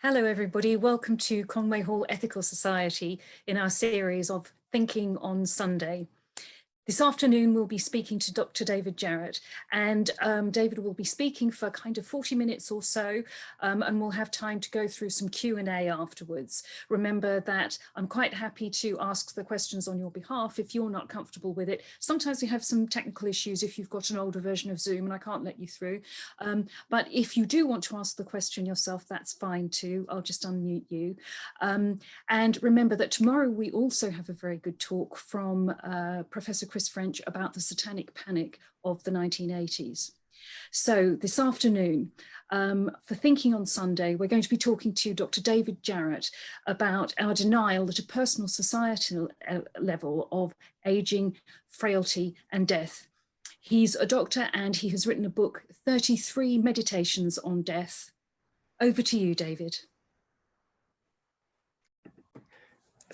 Hello everybody, welcome to Conway Hall Ethical Society in our series of Thinking on Sunday. This afternoon we'll be speaking to Dr. David Jarrett, and David will be speaking for kind of 40 minutes or so, and we'll have time to go through some Q&A afterwards. Remember that I'm quite happy to ask the questions on your behalf if you're not comfortable with it. Sometimes we have some technical issues if you've got an older version of Zoom and I can't let you through. But if you do want to ask the question yourself, that's fine too. I'll just unmute you. And remember that tomorrow we also have a very good talk from Professor Chris French about the satanic panic of the 1980s. So this afternoon, for Thinking on Sunday, we're going to be talking to Dr. David Jarrett about our denial at a personal societal level of aging, frailty and death. He's a doctor and he has written a book, 33 Meditations on Death. Over to you, David.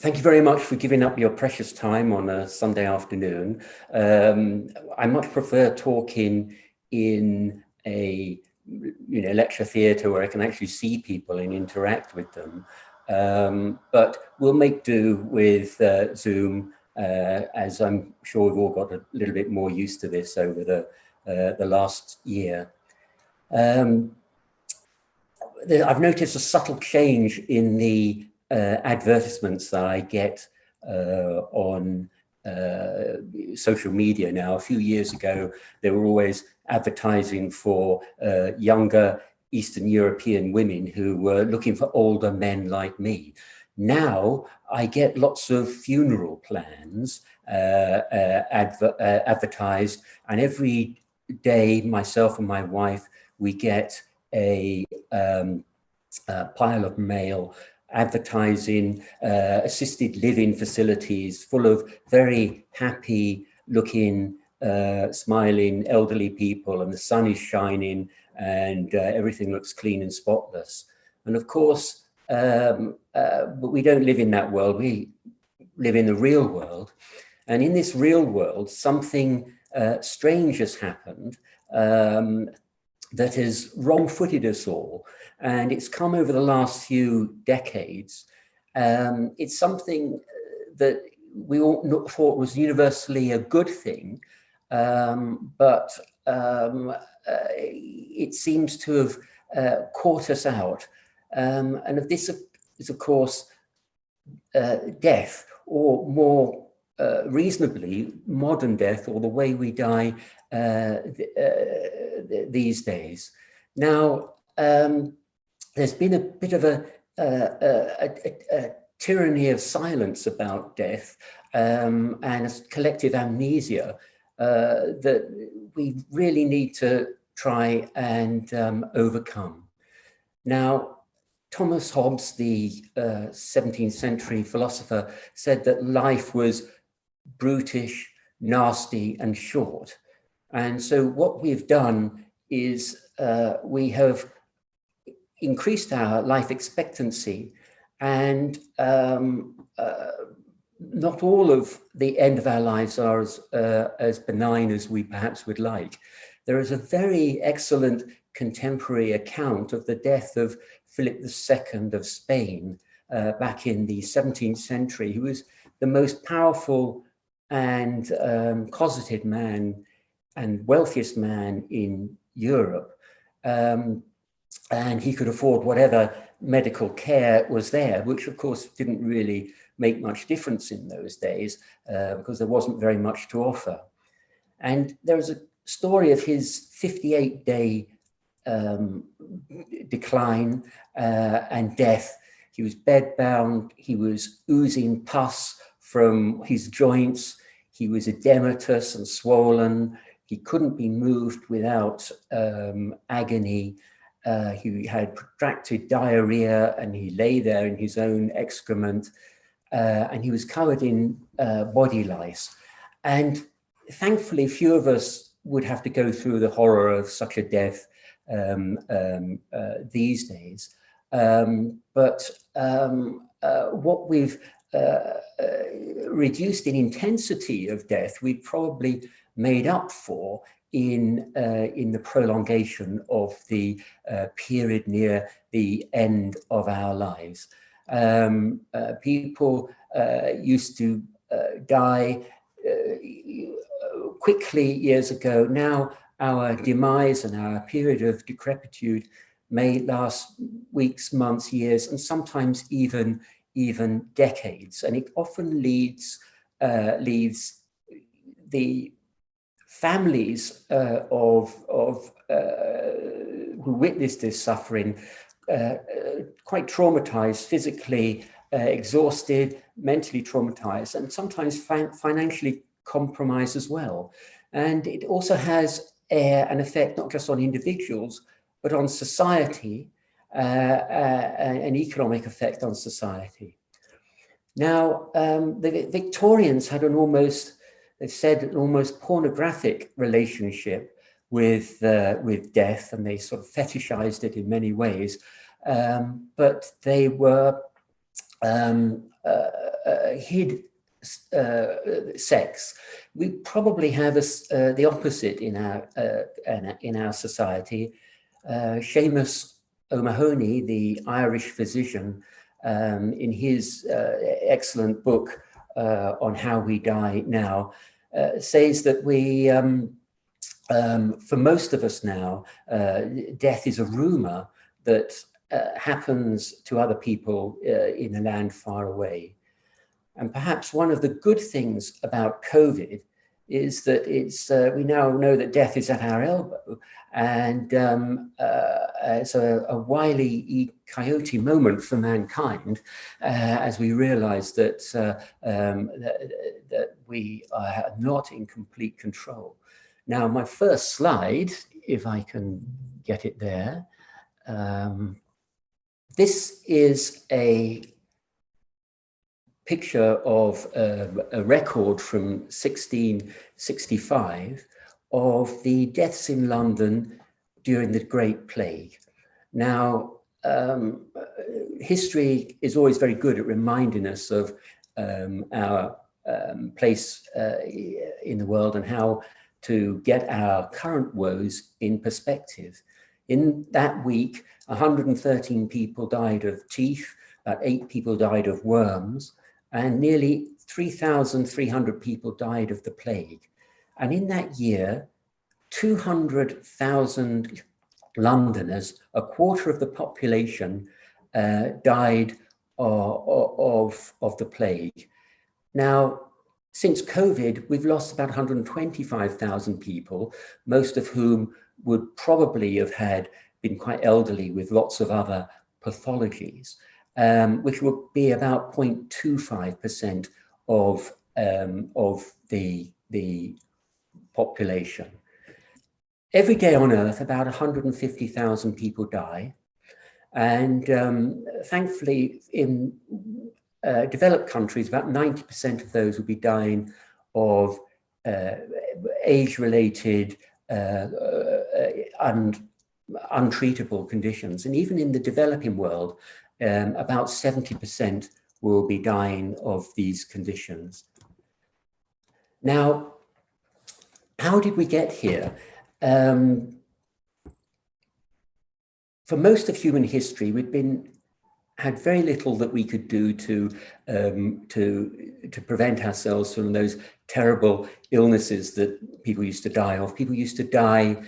Thank you very much for giving up your precious time on a Sunday afternoon. I much prefer talking in a lecture theatre where I can actually see people and interact with them. But we'll make do with Zoom, as I'm sure we've all got a little bit more used to this over the last year. I've noticed a subtle change in the advertisements that I get on social media now. A few years ago, they were always advertising for younger Eastern European women who were looking for older men like me. Now I get lots of funeral plans advertised, and every day myself and my wife, we get a pile of mail advertising assisted living facilities full of very happy looking, smiling elderly people, and the sun is shining and everything looks clean and spotless. And of course, but we don't live in that world, we live in the real world. And in this real world, something strange has happened that has wrong-footed us all. And it's come over the last few decades. It's something that we all thought was universally a good thing, but it seems to have caught us out. And of this is, of course, death, or more reasonably, modern death, or the way we die these days. Now, there's been a bit of a tyranny of silence about death and a collective amnesia that we really need to try and overcome. Now, Thomas Hobbes, the 17th century philosopher, said that life was brutish, nasty and short. And so what we've done is we have increased our life expectancy, and not all of the end of our lives are as benign as we perhaps would like. There is a very excellent contemporary account of the death of Philip II of Spain back in the 17th century, who was the most powerful and cosseted man and wealthiest man in Europe. And he could afford whatever medical care was there, which of course didn't really make much difference in those days because there wasn't very much to offer. And there was a story of his 58-day decline and death. He was bedbound, he was oozing pus from his joints, he was edematous and swollen, he couldn't be moved without agony. He had protracted diarrhea and he lay there in his own excrement, and he was covered in body lice. And thankfully, few of us would have to go through the horror of such a death these days. But what we've reduced in intensity of death, we've probably made up for in the prolongation of the period near the end of our lives. People used to die quickly years ago. Now our demise and our period of decrepitude may last weeks, months, years, and sometimes even decades. And it often leaves the families who witness this suffering quite traumatized, physically exhausted, mentally traumatized, and sometimes financially compromised as well. And it also has an effect not just on individuals, but on society, an economic effect on society. Now, the Victorians had an almost pornographic relationship with death, and they sort of fetishized it in many ways. But they were hid sex. We probably have the opposite in our society. Seamus O'Mahony, the Irish physician, in his excellent book on how we die now, says that we, for most of us now, death is a rumor that happens to other people in a land far away. And perhaps one of the good things about COVID is that we now know that death is at our elbow, and it's a Wile E. Coyote moment for mankind as we realize that we are not in complete control. Now, my first slide, if I can get it there, this is a picture of a record from 1665 of the deaths in London during the Great Plague. Now, history is always very good at reminding us of our place in the world and how to get our current woes in perspective. In that week, 113 people died of teeth, about 8 people died of worms, and nearly 3,300 people died of the plague. And in that year, 200,000 Londoners, a quarter of the population, died of the plague. Now, since COVID, we've lost about 125,000 people, most of whom would probably have been quite elderly with lots of other pathologies. Which would be about 0.25% of the population. Every day on Earth, about 150,000 people die. And thankfully, in developed countries, about 90% of those will be dying of age-related untreatable conditions. And even in the developing world, about 70% will be dying of these conditions. Now, how did we get here? For most of human history, had very little that we could do to prevent ourselves from those terrible illnesses that people used to die of. People used to die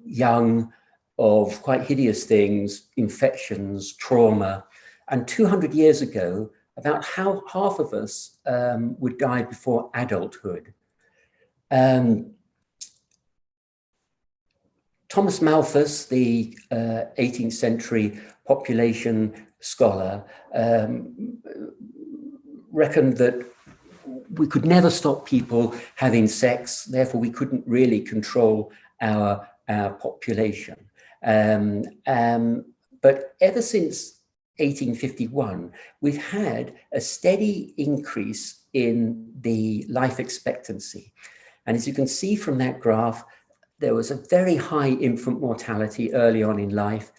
young, of quite hideous things, infections, trauma. And 200 years ago, about half of us would die before adulthood. Thomas Malthus, the 18th century population scholar, reckoned that we could never stop people having sex, therefore we couldn't really control our population. But ever since 1851, we've had a steady increase in the life expectancy. And as you can see from that graph, there was a very high infant mortality early on in life,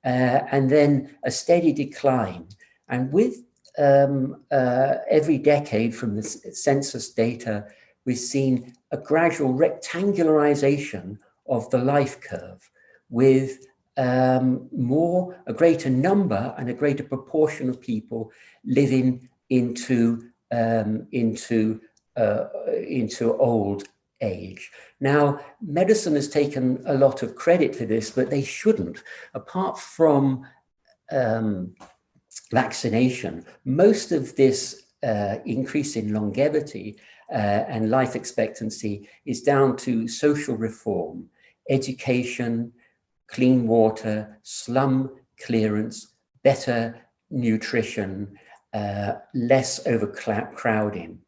and then a steady decline. And with every decade from the census data we've seen a gradual rectangularization of the life curve with a greater number and a greater proportion of people living into old age. Now, medicine has taken a lot of credit for this, but they shouldn't. Apart from vaccination, most of this increase in longevity and life expectancy is down to social reform, education, clean water, slum clearance, better nutrition, less overcrowding.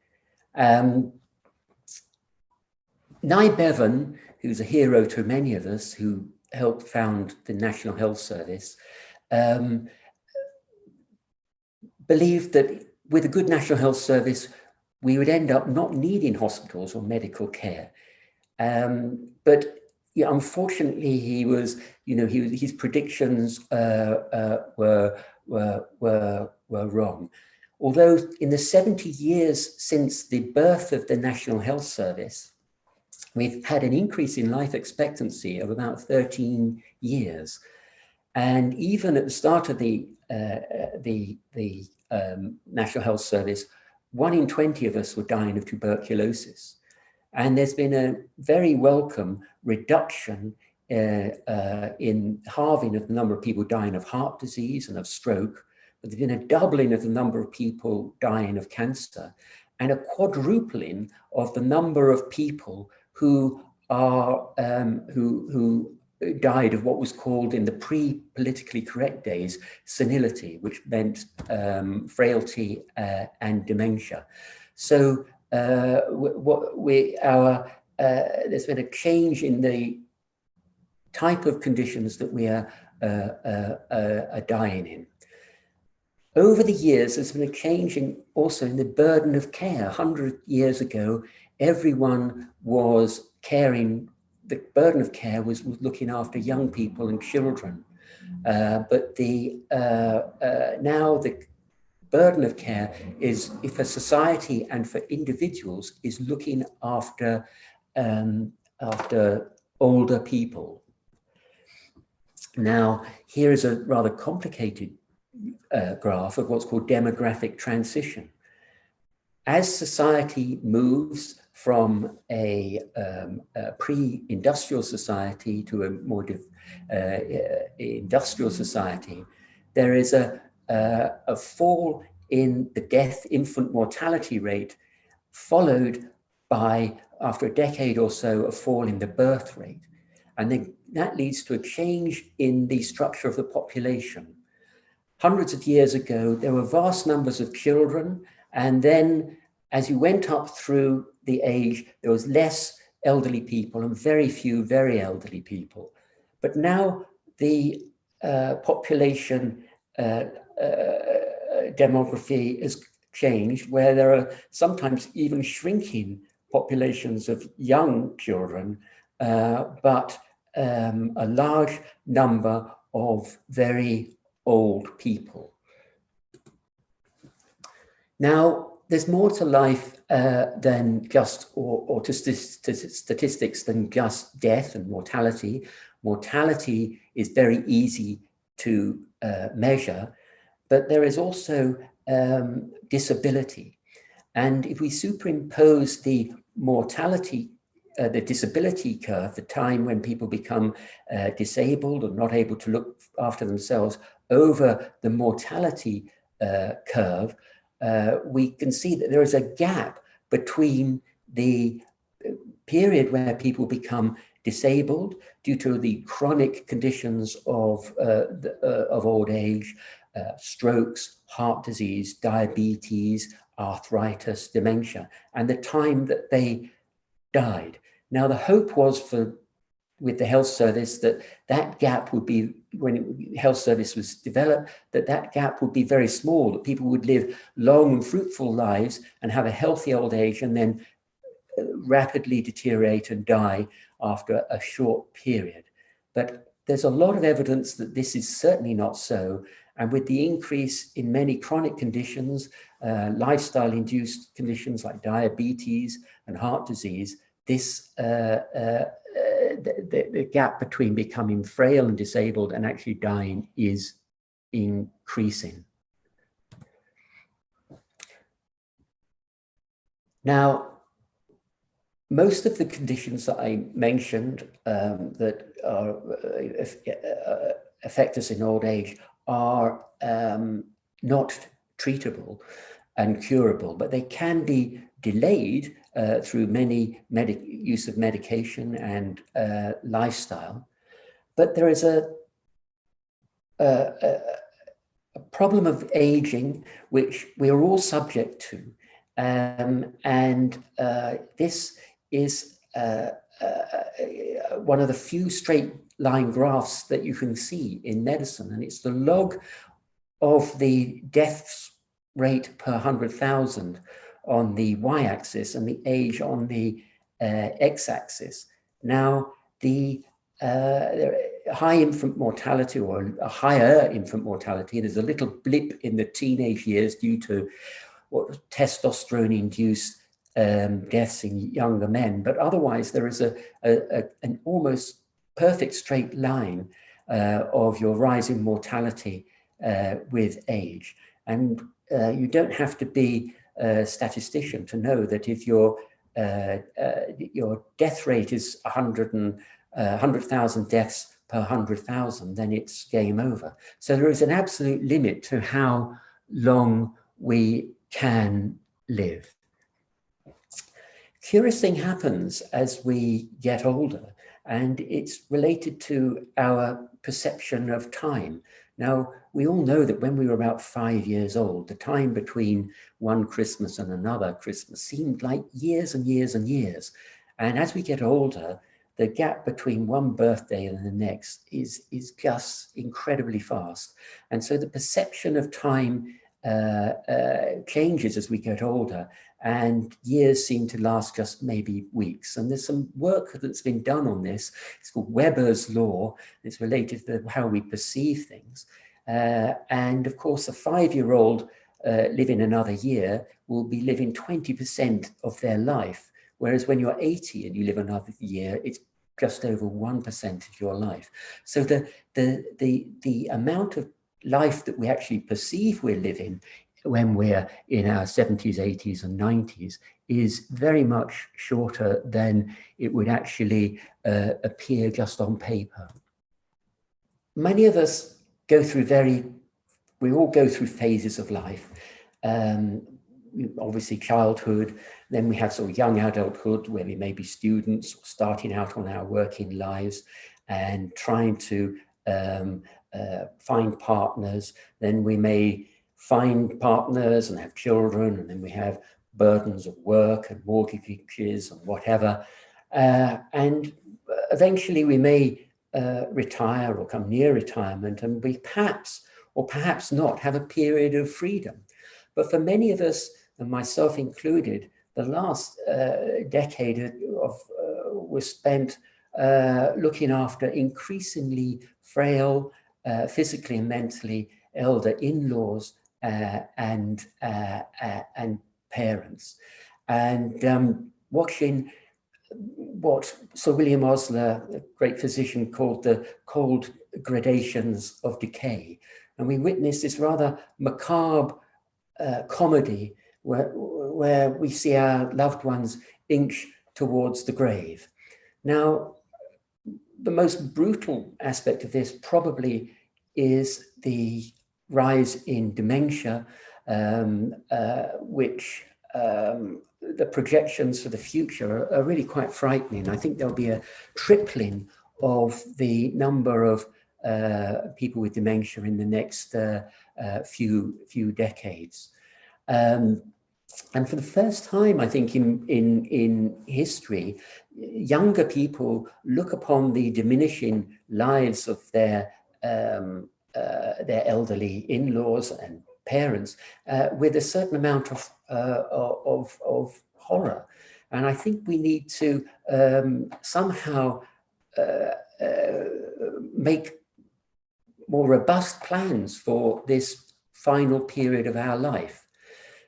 Nye Bevan, who's a hero to many of us, who helped found the National Health Service, believed that with a good National Health Service, we would end up not needing hospitals or medical care. But yeah, unfortunately, he was, his predictions were wrong. Although in the 70 years since the birth of the National Health Service, we've had an increase in life expectancy of about 13 years. And even at the start of the National Health Service, 1 in 20 of us were dying of tuberculosis. And there's been a very welcome reduction in halving of the number of people dying of heart disease and of stroke, but there's been a doubling of the number of people dying of cancer and a quadrupling of the number of people who are who died of what was called in the pre-politically correct days senility, which meant frailty and dementia. So there's been a change in the type of conditions that we are dying in. Over the years, there's been a change also in the burden of care. 100 years ago, everyone was caring. The burden of care was looking after young people and children, but now the burden of care is, for society and for individuals, is looking after older people. Now, here is a rather complicated graph of what's called demographic transition. As society moves from a pre-industrial society to a more industrial society, there is a fall in the death infant mortality rate, followed by, after a decade or so, a fall in the birth rate. And then that leads to a change in the structure of the population. Hundreds of years ago, there were vast numbers of children, and then as you went up through the age, there was less elderly people and very few very elderly people. But now the population demography has changed, where there are sometimes even shrinking populations of young children, but a large number of very old people. Now, there's more to life than just, or to statistics than just death and mortality. Mortality is very easy to measure, but there is also disability. And if we superimpose the mortality, the disability curve, the time when people become disabled or not able to look after themselves, over the mortality curve, we can see that there is a gap between the period where people become disabled due to the chronic conditions of old age, strokes, heart disease, diabetes, arthritis, dementia, and the time that they died. Now, the hope was with the health service that gap would be, when the health service was developed, that gap would be very small, that people would live long and fruitful lives and have a healthy old age, and then rapidly deteriorate and die after a short period. But there's a lot of evidence that this is certainly not so. And with the increase in many chronic conditions, lifestyle-induced conditions like diabetes and heart disease, this the gap between becoming frail and disabled and actually dying is increasing. Now, most of the conditions that I mentioned that are, affect us in old age are not treatable and curable, but they can be delayed through many use of medication and lifestyle. But there is a problem of aging, which we are all subject to. This is one of the few straight line graphs that you can see in medicine, and it's the log of the deaths rate per 100,000 on the y-axis and the age on the x-axis. Now, the high infant mortality, or a higher infant mortality, there's a little blip in the teenage years due to what testosterone-induced deaths in younger men, but otherwise there is an almost perfect straight line of your rise in mortality with age. And you don't have to be a statistician to know that if your death rate is 100,000 deaths per 100,000, then it's game over. So there is an absolute limit to how long we can live. Curious thing happens as we get older, and it's related to our perception of time. Now, we all know that when we were about 5 years old, the time between one Christmas and another Christmas seemed like years and years and years. And as we get older, the gap between one birthday and the next is just incredibly fast. And so the perception of time changes as we get older, and years seem to last just maybe weeks. And there's some work that's been done on this. It's called Weber's law. It's related to how we perceive things. And of course, a 5-year-old living another year will be living 20% of their life. Whereas when you're 80 and you live another year, it's just over 1% of your life. So the amount of life that we actually perceive we're living when we're in our 70s, 80s, and 90s is very much shorter than it would actually appear just on paper. Many of us go through we all go through phases of life. Obviously childhood, then we have sort of young adulthood where we may be students starting out on our working lives and trying to find partners. Then we may find partners and have children, and then we have burdens of work and mortgages and whatever. And eventually we may retire or come near retirement, and we perhaps, or perhaps not, have a period of freedom. But for many of us, and myself included, the last decade was spent looking after increasingly frail, physically and mentally elder in-laws and parents, and watching what Sir William Osler, a great physician, called the cold gradations of decay. And we witness this rather macabre comedy where we see our loved ones inch towards the grave. Now, the most brutal aspect of this probably is the rise in dementia, which the projections for the future are really quite frightening. I think there'll be a tripling of the number of people with dementia in the next few decades. And for the first time, I think in history, younger people look upon the diminishing lives of their elderly in-laws and parents with a certain amount of horror. And I think we need to somehow make more robust plans for this final period of our life.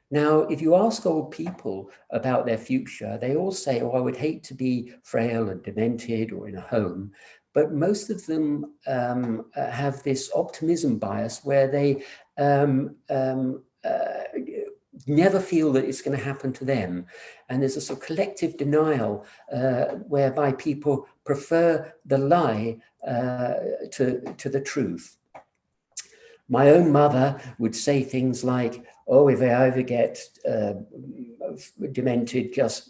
Now, if you ask old people about their future, they all say, oh, I would hate to be frail and demented or in a home. But most of them have this optimism bias where they never feel that it's going to happen to them. And there's a sort of collective denial whereby people prefer the lie to the truth. My own mother would say things like, oh, if I ever get demented, just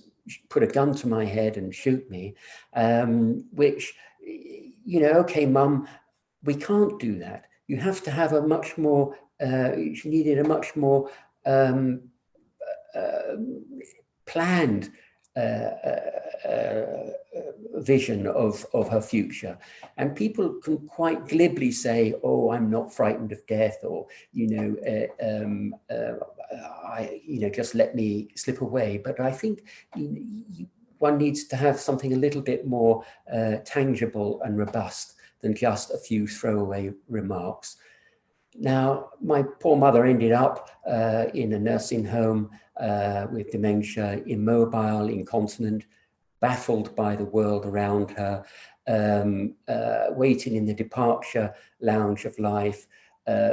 put a gun to my head and shoot me, which, you know, okay, Mum, we can't do that. You have to have a much more, she needed a much more planned vision of her future. And people can quite glibly say, oh, I'm not frightened of death, or, you know, just let me slip away. But I think one needs to have something a little bit more tangible and robust than just a few throwaway remarks. Now, my poor mother ended up in a nursing home with dementia, immobile, incontinent, baffled by the world around her, waiting in the departure lounge of life,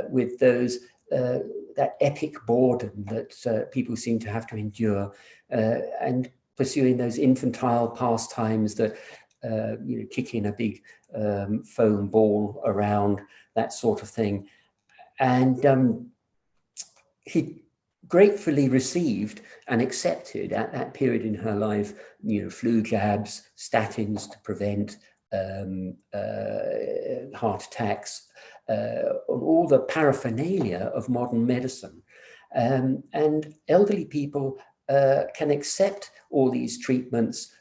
with those that epic boredom that people seem to have to endure, and pursuing those infantile pastimes that, you know, kicking a big foam ball around, that sort of thing. And he gratefully received and accepted at that period in her life, you know, flu jabs, statins to prevent heart attacks, all the paraphernalia of modern medicine. And elderly people can accept all these treatments,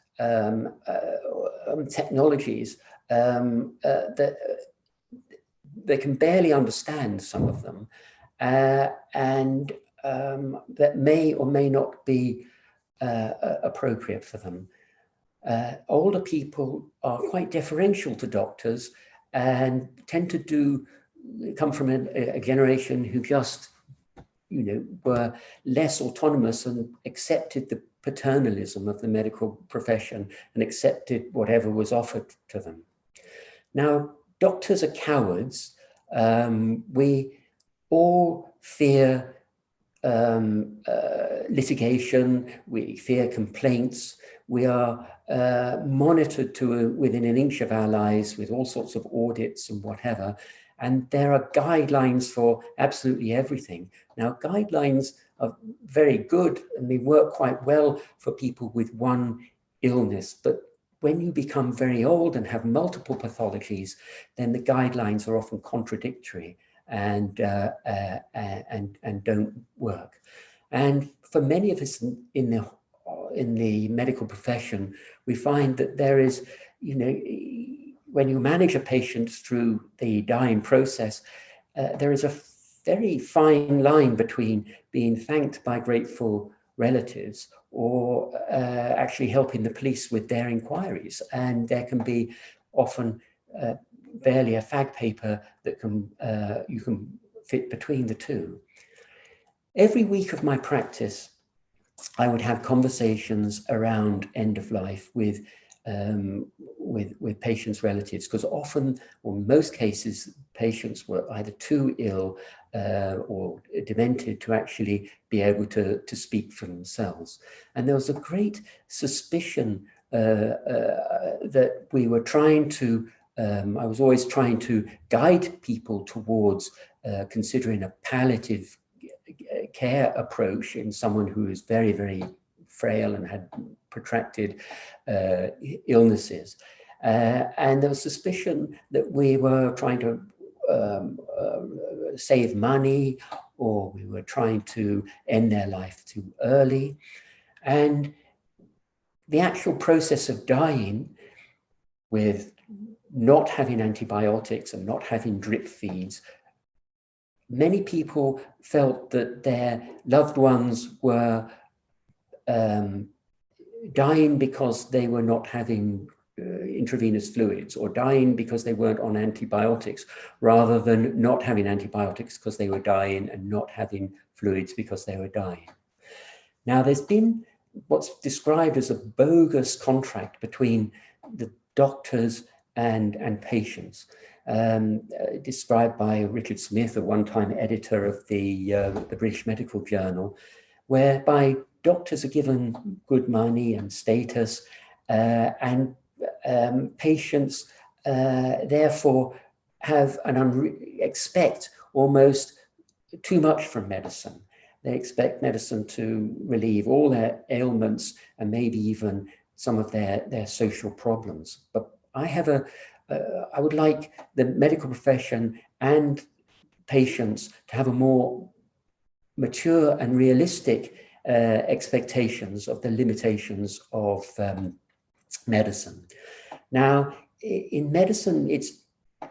technologies that they can barely understand, some of them, and that may or may not be appropriate for them. Older people are quite deferential to doctors and tend to come from a generation who just, you know, were less autonomous and accepted the paternalism of the medical profession and accepted whatever was offered to them. Now, doctors are cowards. We all fear litigation, we fear complaints, we are monitored to within an inch of our lives with all sorts of audits and whatever, and there are guidelines for absolutely everything. Now, guidelines are very good and they work quite well for people with one illness, but when you become very old and have multiple pathologies, then the guidelines are often contradictory and don't work. And for many of us in the medical profession, we find that there is, you know, when you manage a patient through the dying process, there is a very fine line between being thanked by grateful relatives or actually helping the police with their inquiries. And there can be often barely a fag paper that can you can fit between the two. Every week of my practice, I would have conversations around end of life with patients' relatives, because often, or in most cases, patients were either too ill or demented to actually be able to speak for themselves. And there was a great suspicion that we were trying to, I was always trying to guide people towards considering a palliative care approach in someone who is very, very frail and had protracted illnesses. And there was suspicion that we were trying to save money, or we were trying to end their life too early. And the actual process of dying, with not having antibiotics and not having drip feeds, many people felt that their loved ones were dying because they were not having intravenous fluids, or dying because they weren't on antibiotics, rather than not having antibiotics because they were dying and not having fluids because they were dying. Now, there's been what's described as a bogus contract between the doctors and patients, described by Richard Smith, a one-time editor of the British Medical Journal, whereby doctors are given good money and status, and patients therefore have expect almost too much from medicine. They expect medicine to relieve all their ailments and maybe even some of their social problems. But I would like the medical profession and patients to have a more mature and realistic expectations of the limitations of medicine. Now, in medicine, it's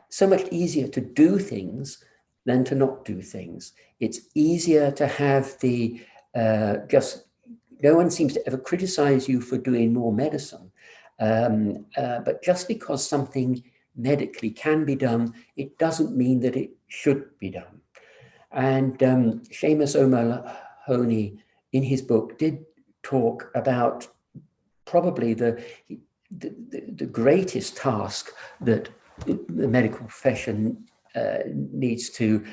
so much easier to do things than to not do things. It's easier to have no one seems to ever criticize you for doing more medicine. But just because something medically can be done, it doesn't mean that it should be done. And Seamus O'Mahony, in his book, did talk about probably the greatest task that the medical profession needs to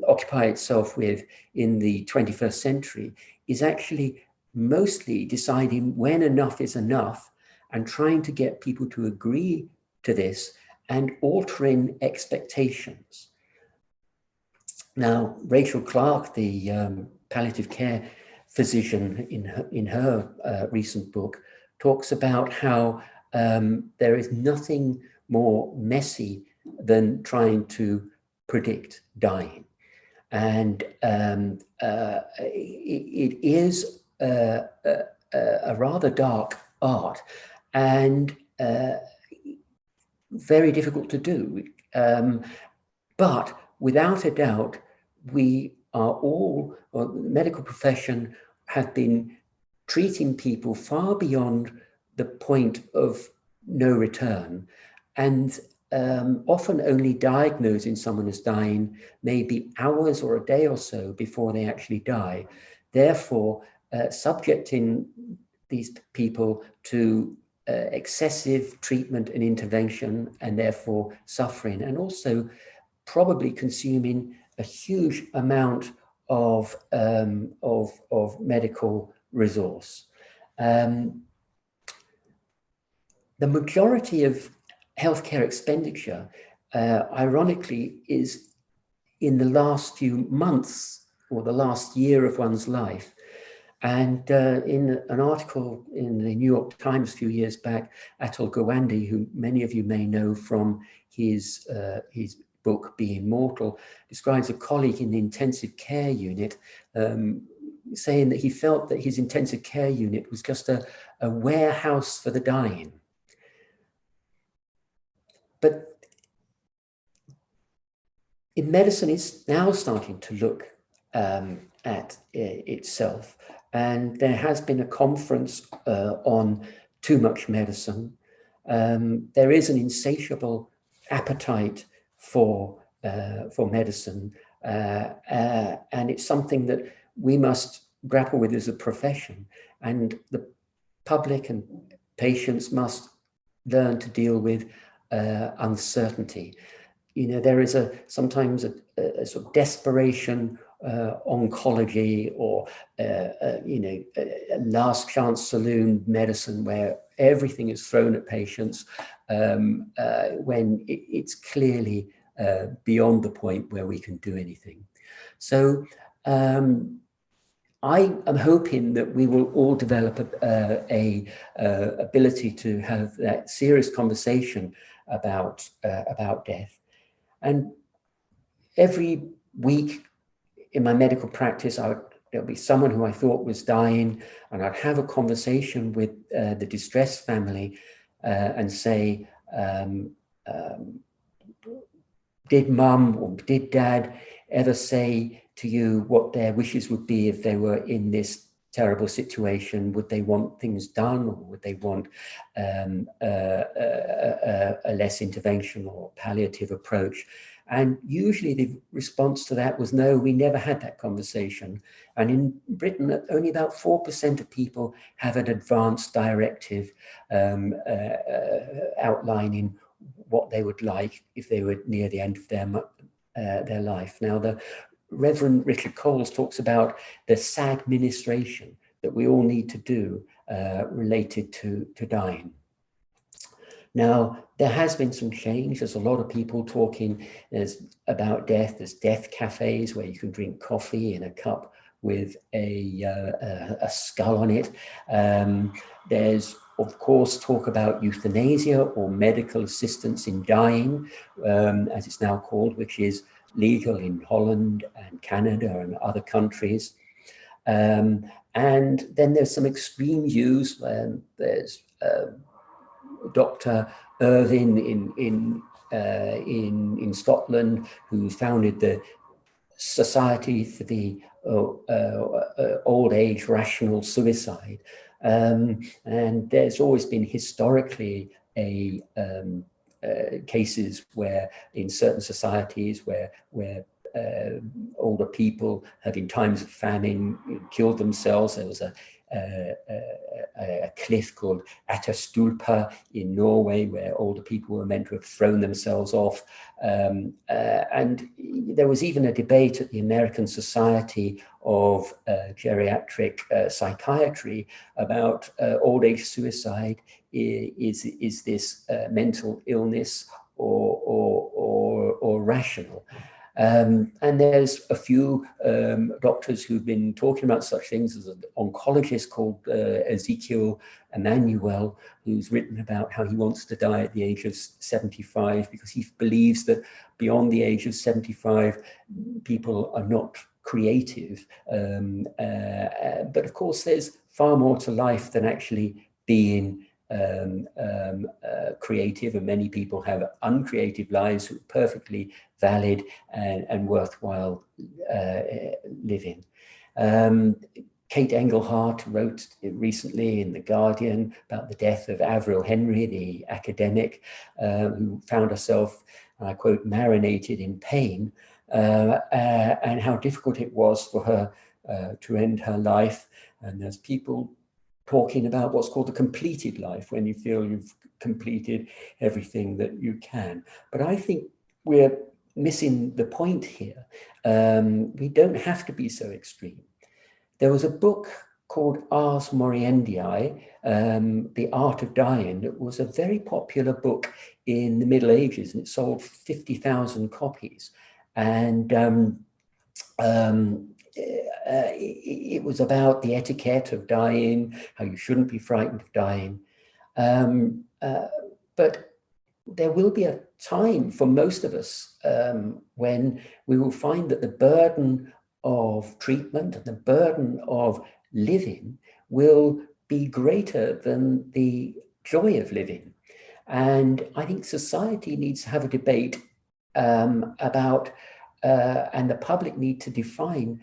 occupy itself with in the 21st century is actually mostly deciding when enough is enough and trying to get people to agree to this and altering expectations. Now, Rachel Clark, the palliative care physician, in her recent book, talks about how there is nothing more messy than trying to predict dying. And it is a rather dark art and very difficult to do. But without a doubt, we are all, or the medical profession, have been treating people far beyond the point of no return, and often only diagnosing someone as dying maybe hours or a day or so before they actually die, therefore subjecting these people to excessive treatment and intervention, and therefore suffering, and also probably consuming a huge amount of medical resource. The majority of healthcare expenditure, ironically, is in the last few months or the last year of one's life. And in an article in the New York Times a few years back, Atul Gawande, who many of you may know from his book Being Mortal, describes a colleague in the intensive care unit saying that he felt that his intensive care unit was just a warehouse for the dying. But in medicine, it's now starting to look at itself. And there has been a conference on too much medicine. There is an insatiable appetite for medicine. And it's something that we must grapple with as a profession. And the public and patients must learn to deal with uncertainty. You know, there is sometimes a sort of desperation oncology, or a last chance saloon medicine where everything is thrown at patients when it's clearly beyond the point where we can do anything. So I am hoping that we will all develop a ability to have that serious conversation about death. And every week in my medical practice, there'll be someone who I thought was dying, and I'd have a conversation with the distressed family and say, did mum or did dad ever say to you what their wishes would be if they were in this terrible situation, would they want things done, or would they want a less intervention or palliative approach? And usually the response to that was, no, we never had that conversation. And in Britain, only about 4% of people have an advanced directive outlining what they would like if they were near the end of their life. Now, the Reverend Richard Coles talks about the sadministration that we all need to do related to dying. Now, there has been some change. There's a lot of people talking about death. There's death cafes where you can drink coffee in a cup with a skull on it. There's, of course, talk about euthanasia, or medical assistance in dying, as it's now called, which is legal in Holland and Canada and other countries. And then there's some extreme views. There's Dr. Irvine in Scotland, who founded the Society for the Old Age Rational Suicide. And there's always been historically cases where in certain societies where older people have, in times of famine, killed themselves. There was a cliff called Atastulpa in Norway, where older people were meant to have thrown themselves off. And there was even a debate at the American Society of Geriatric Psychiatry about old age suicide. Is this mental illness or rational? And there's a few doctors who've been talking about such things. As an oncologist called Ezekiel Emanuel, who's written about how he wants to die at the age of 75 because he believes that beyond the age of 75, people are not creative. But of course, there's far more to life than actually being creative, and many people have uncreative lives, perfectly valid and worthwhile living. Kate Engelhardt wrote recently in The Guardian about the death of Avril Henry, the academic, who found herself, and I quote, marinated in pain, and how difficult it was for her to end her life. And there's people talking about what's called the completed life, when you feel you've completed everything that you can. But I think we're missing the point here. We don't have to be so extreme. There was a book called Ars Moriendi, The Art of Dying. It was a very popular book in the Middle Ages, and it sold 50,000 copies. And it was about the etiquette of dying, how you shouldn't be frightened of dying. But there will be a time for most of us when we will find that the burden of treatment and the burden of living will be greater than the joy of living. And I think society needs to have a debate about, and the public need to define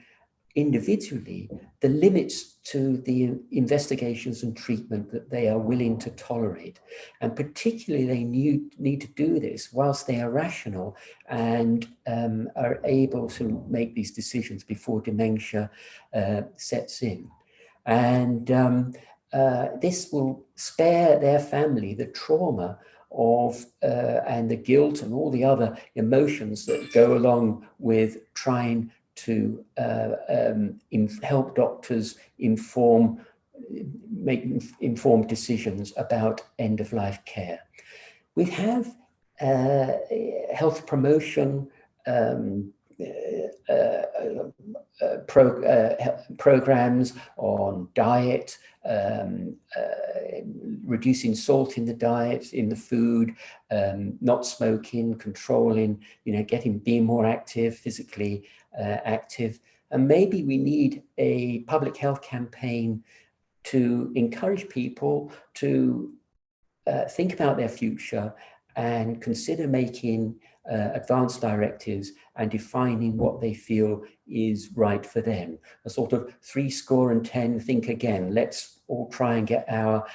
individually the limits to the investigations and treatment that they are willing to tolerate. And particularly they need to do this whilst they are rational and are able to make these decisions before dementia sets in. And this will spare their family the trauma of and the guilt and all the other emotions that go along with trying to help doctors make informed decisions about end-of-life care. We have health promotion programs on diet, reducing salt in the diet, in the food, not smoking, controlling, being more active, physically active. And maybe we need a public health campaign to encourage people to think about their future and consider making advanced directives and defining what they feel is right for them. A sort of 70 think again. Let's all try and get our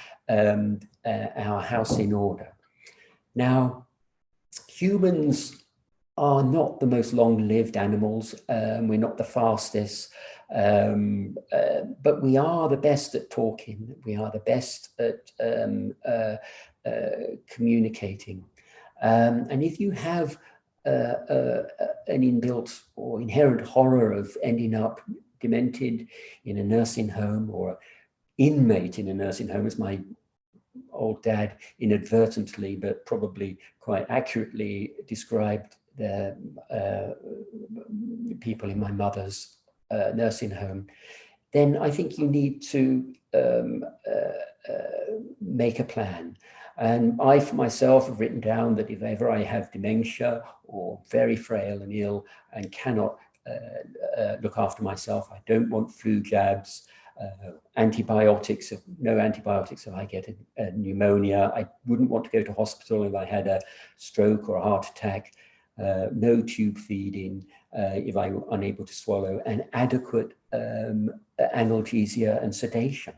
house in order. Now, humans are not the most long-lived animals. We're not the fastest, but we are the best at talking. We are the best at communicating. And if you have an inbuilt or inherent horror of ending up demented in a nursing home, or inmate in a nursing home, as my old dad inadvertently but probably quite accurately described the people in my mother's nursing home, then I think you need to make a plan. And I, for myself, have written down that if ever I have dementia or very frail and ill and cannot look after myself, I don't want flu jabs, antibiotics, no antibiotics if I get a pneumonia. I wouldn't want to go to hospital if I had a stroke or a heart attack. No tube feeding if I were unable to swallow, and adequate analgesia and sedation.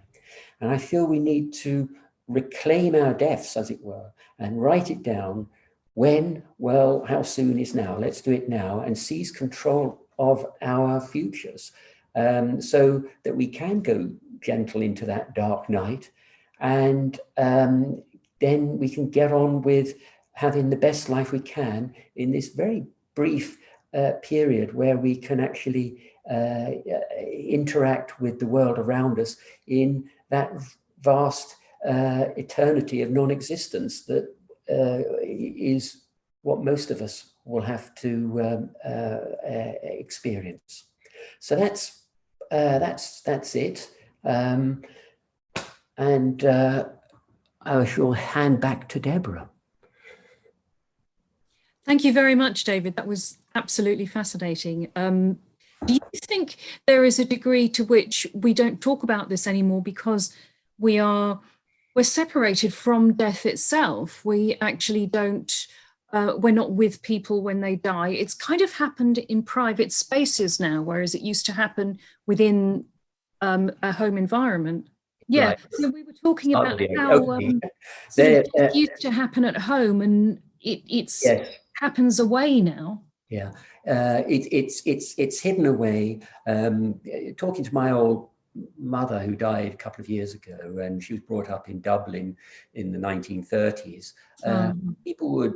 And I feel we need to reclaim our deaths, as it were, and write it down. When, well, how soon is now? Let's do it now, and seize control of our futures, so that we can go gentle into that dark night, and then we can get on with having the best life we can in this very brief period where we can actually interact with the world around us in that vast eternity of non-existence that is what most of us will have to experience. So that's it, and I shall hand back to Deborah. Thank you very much, David. That was absolutely fascinating. Do you think there is a degree to which we don't talk about this anymore because we're separated from death itself? We actually don't, we're not with people when they die. It's kind of happened in private spaces now, whereas it used to happen within a home environment. Yeah, Right. so we were talking about how it used to happen at home, and it's yes. happens away now. Yeah, it's hidden away. Talking to my old mother, who died a couple of years ago, and she was brought up in Dublin in the 1930s. People would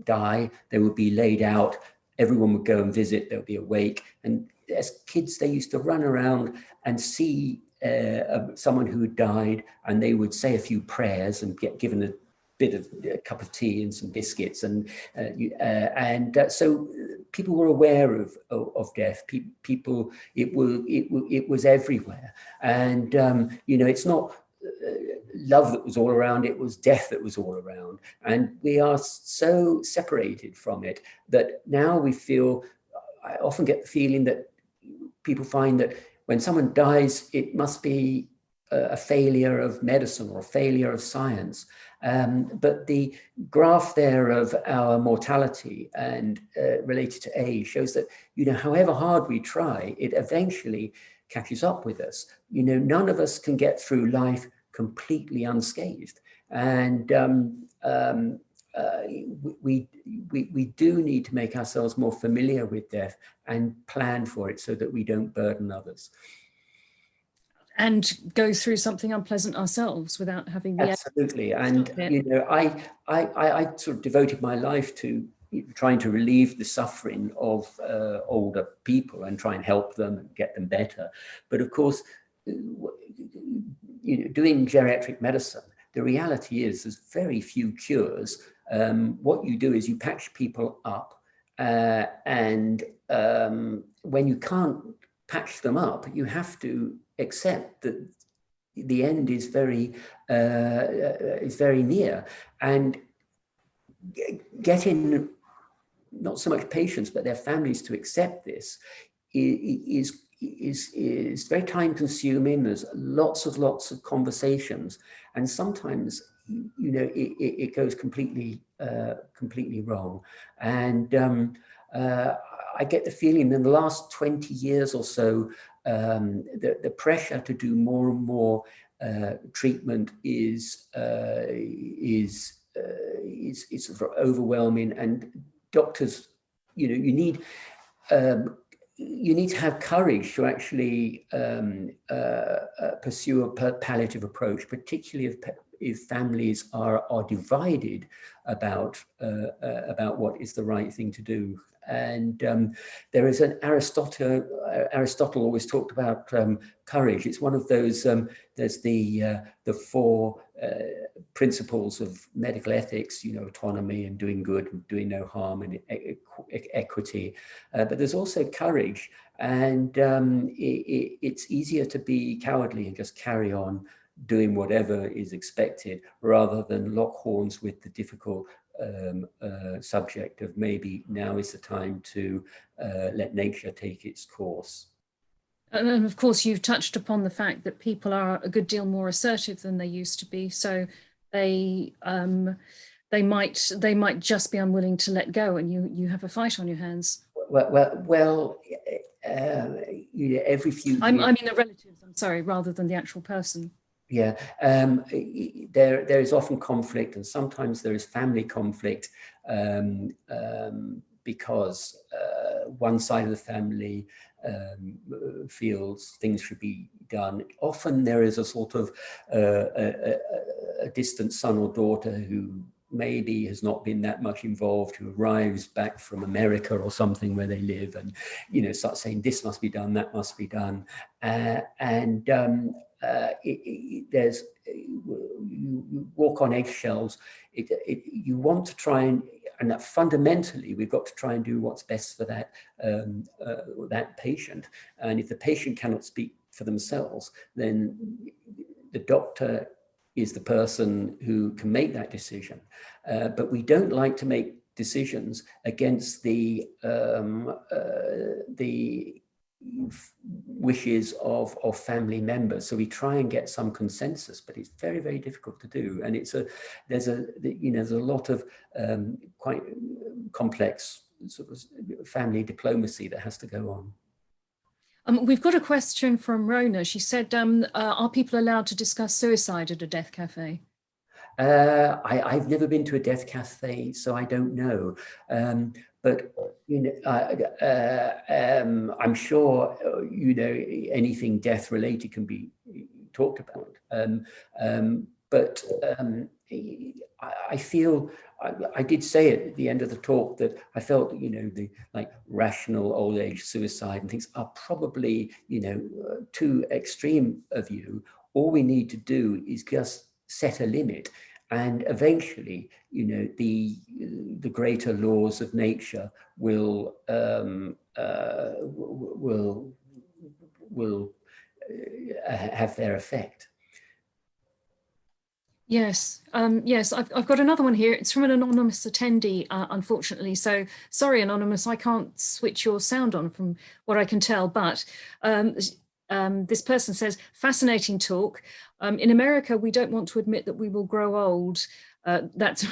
die, they would be laid out, everyone would go and visit, there would be a wake, and as kids they used to run around and see someone who had died, and they would say a few prayers and get given a cup of tea and some biscuits, and so people were aware of death. People, it was everywhere, and you know, it's not love that was all around, it was death that was all around, and we are so separated from it that now we feel, I often get the feeling that people find that when someone dies, it must be a failure of medicine or a failure of science. But the graph there of our mortality and related to age shows that, you know, however hard we try, it eventually catches up with us. You know, none of us can get through life completely unscathed. And we do need to make ourselves more familiar with death and plan for it so that we don't burden others. And go through something unpleasant ourselves without having the absolutely. And you know, I sort of devoted my life to trying to relieve the suffering of older people and try and help them and get them better. But of course, you know, doing geriatric medicine, the reality is there's very few cures. What you do is you patch people up, and when you can't patch them up, you have to accept that the end is very near, and getting not so much patients but their families to accept this is very time consuming. There's lots of conversations, and sometimes it goes completely wrong. And I get the feeling in the last 20 years or so, the pressure to do more and more treatment is sort of overwhelming, and doctors, you need to have courage to actually pursue a palliative approach, particularly if families are divided about what is the right thing to do. And there is an Aristotle always talked about courage. It's one of those, there's the four principles of medical ethics, autonomy and doing good and doing no harm and equity. But there's also courage, and it's easier to be cowardly and just carry on doing whatever is expected, rather than lock horns with the difficult subject of maybe now is the time to let nature take its course. And of course, you've touched upon the fact that people are a good deal more assertive than they used to be. So they might just be unwilling to let go, and you have a fight on your hands. Well, every few years, I mean the relatives. I'm sorry, rather than the actual person. Yeah, there is often conflict, and sometimes there is family conflict because one side of the family feels things should be done. Often there is a sort of a distant son or daughter who maybe has not been that much involved, who arrives back from America or something where they live, and starts saying this must be done, that must be done, there's you walk on eggshells. You want to try and that fundamentally we've got to try and do what's best for that patient. And if the patient cannot speak for themselves, then the doctor is the person who can make that decision. But we don't like to make decisions against the wishes of family members. So we try and get some consensus, but it's very, very difficult to do. And there's a lot of quite complex sort of family diplomacy that has to go on. We've got a question from Rona. She said, are people allowed to discuss suicide at a death cafe? I've never been to a death cafe, so I don't know. But I'm sure anything death related can be talked about. But I feel I did say at the end of the talk that I felt the rational old age suicide and things are probably too extreme a view. All we need to do is just set a limit. And eventually, the greater laws of nature will have their effect. Yes, yes, I've got another one here. It's from an anonymous attendee, unfortunately. So sorry, anonymous, I can't switch your sound on from what I can tell, but this person says, fascinating talk. In America, we don't want to admit that we will grow old. That's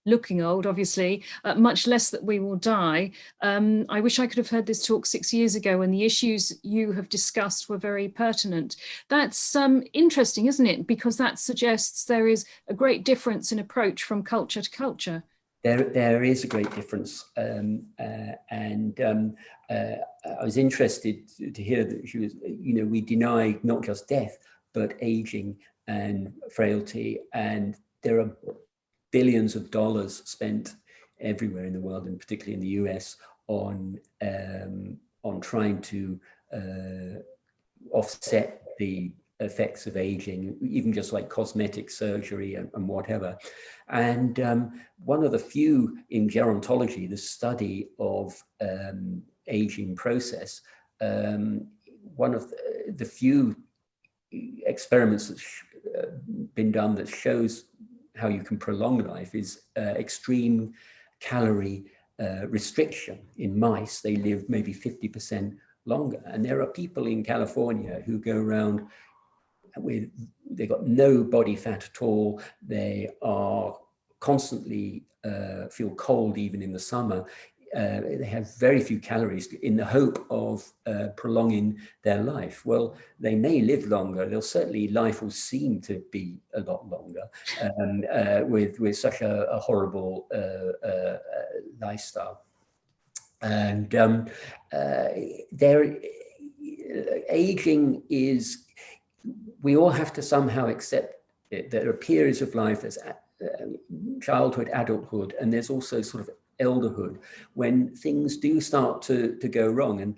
looking old, obviously, much less that we will die. I wish I could have heard this talk 6 years ago when the issues you have discussed were very pertinent. That's interesting, isn't it? Because that suggests there is a great difference in approach from culture to culture. There is a great difference, and I was interested to hear that she was, we deny not just death, but aging and frailty, and there are billions of dollars spent everywhere in the world, and particularly in the US, on trying to offset the effects of aging, even just like cosmetic surgery and whatever. And one of the few in gerontology, the study of aging process, one of the few experiments that's been done that shows how you can prolong life is extreme calorie restriction in mice. They live maybe 50% longer. And there are people in California who go around they've got no body fat at all. They are constantly feel cold even in the summer. They have very few calories in the hope of prolonging their life. Well, they may live longer. Life will seem to be a lot longer with such a horrible lifestyle. And their aging is, we all have to somehow accept it. There are periods of life, there's childhood, adulthood, and there's also sort of elderhood, when things do start to go wrong. And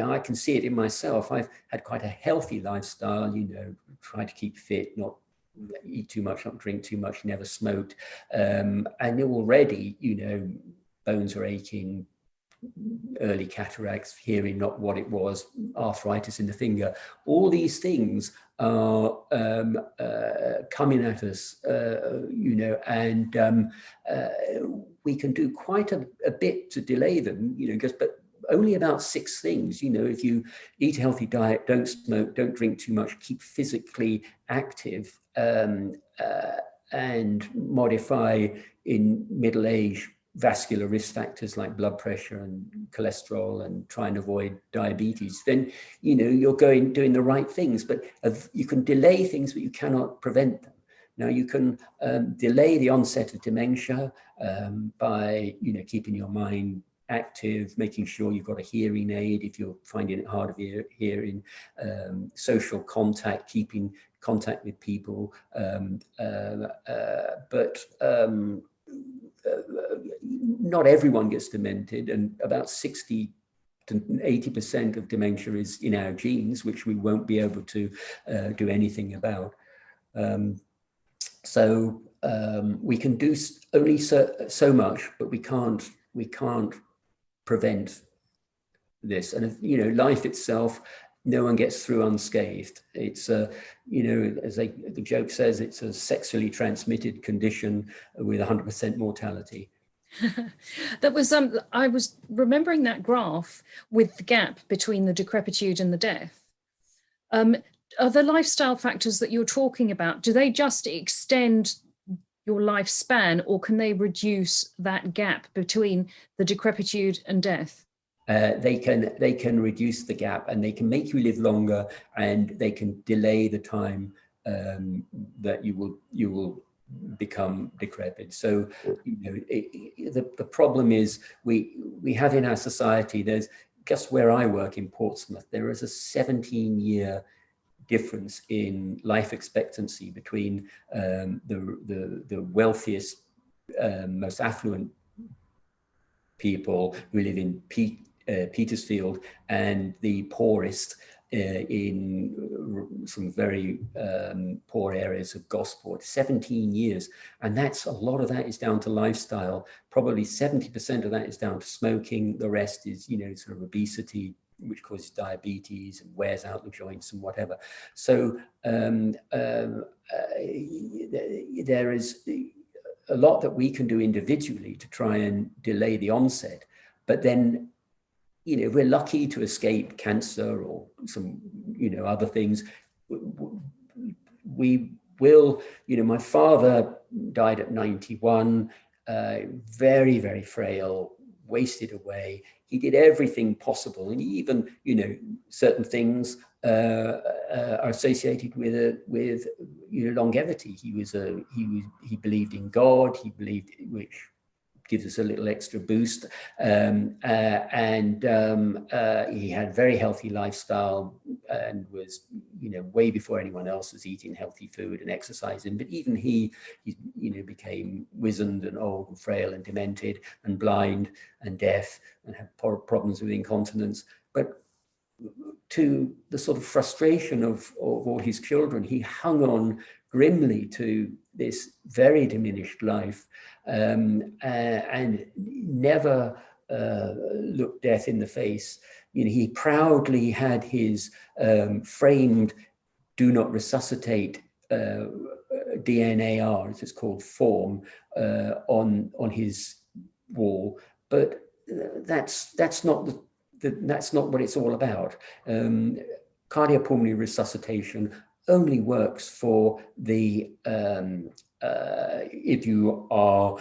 I can see it in myself. I've had quite a healthy lifestyle, try to keep fit, not eat too much, not drink too much, never smoked, and already bones are aching, early cataracts, hearing not what it was, arthritis in the finger. All these things are coming at us, and we can do quite a bit to delay them, but only about 6 things. If you eat a healthy diet, don't smoke, don't drink too much, keep physically active, and modify in middle age vascular risk factors like blood pressure and cholesterol, and try and avoid diabetes, then you're doing the right things. But you can delay things, but you cannot prevent them. Now you can delay the onset of dementia by keeping your mind active, making sure you've got a hearing aid if you're finding it hard of hearing, social contact, keeping contact with people, but not everyone gets demented, and about 60 to 80% of dementia is in our genes, which we won't be able to do anything about. So we can do only so much, but we can't prevent this. And life itself, no one gets through unscathed. It's as the joke says, it's a sexually transmitted condition with 100% mortality. That was I was remembering that graph with the gap between the decrepitude and the death. Are the lifestyle factors that you're talking about, do they just extend your lifespan, or can they reduce that gap between the decrepitude and death? They can reduce the gap, and they can make you live longer, and they can delay the time that you will become decrepit. So the problem is we have in our society, there's just where I work in Portsmouth, there is a 17-year difference in life expectancy between the wealthiest, most affluent people who live in Petersfield, and the poorest in some very poor areas of Gosport. 17 years, and a lot of that is down to lifestyle. Probably 70% of that is down to smoking. The rest is sort of obesity, which causes diabetes and wears out the joints and whatever. So there is a lot that we can do individually to try and delay the onset, but then we're lucky to escape cancer or some other things. We will, my father died at 91, very, very frail, wasted away. He did everything possible, and even certain things are associated with longevity. He believed in God. He believed, which gives us a little extra boost, and he had a very healthy lifestyle, and was way before anyone else was eating healthy food and exercising. But even he became wizened and old and frail and demented and blind and deaf and had problems with incontinence. But to the sort of frustration of all his children, he hung on grimly to this very diminished life, and never looked death in the face. He proudly had his framed "Do not resuscitate" DNAR, as it's called, form on his wall, but that's not what it's all about. Cardiopulmonary resuscitation only works for the, if you are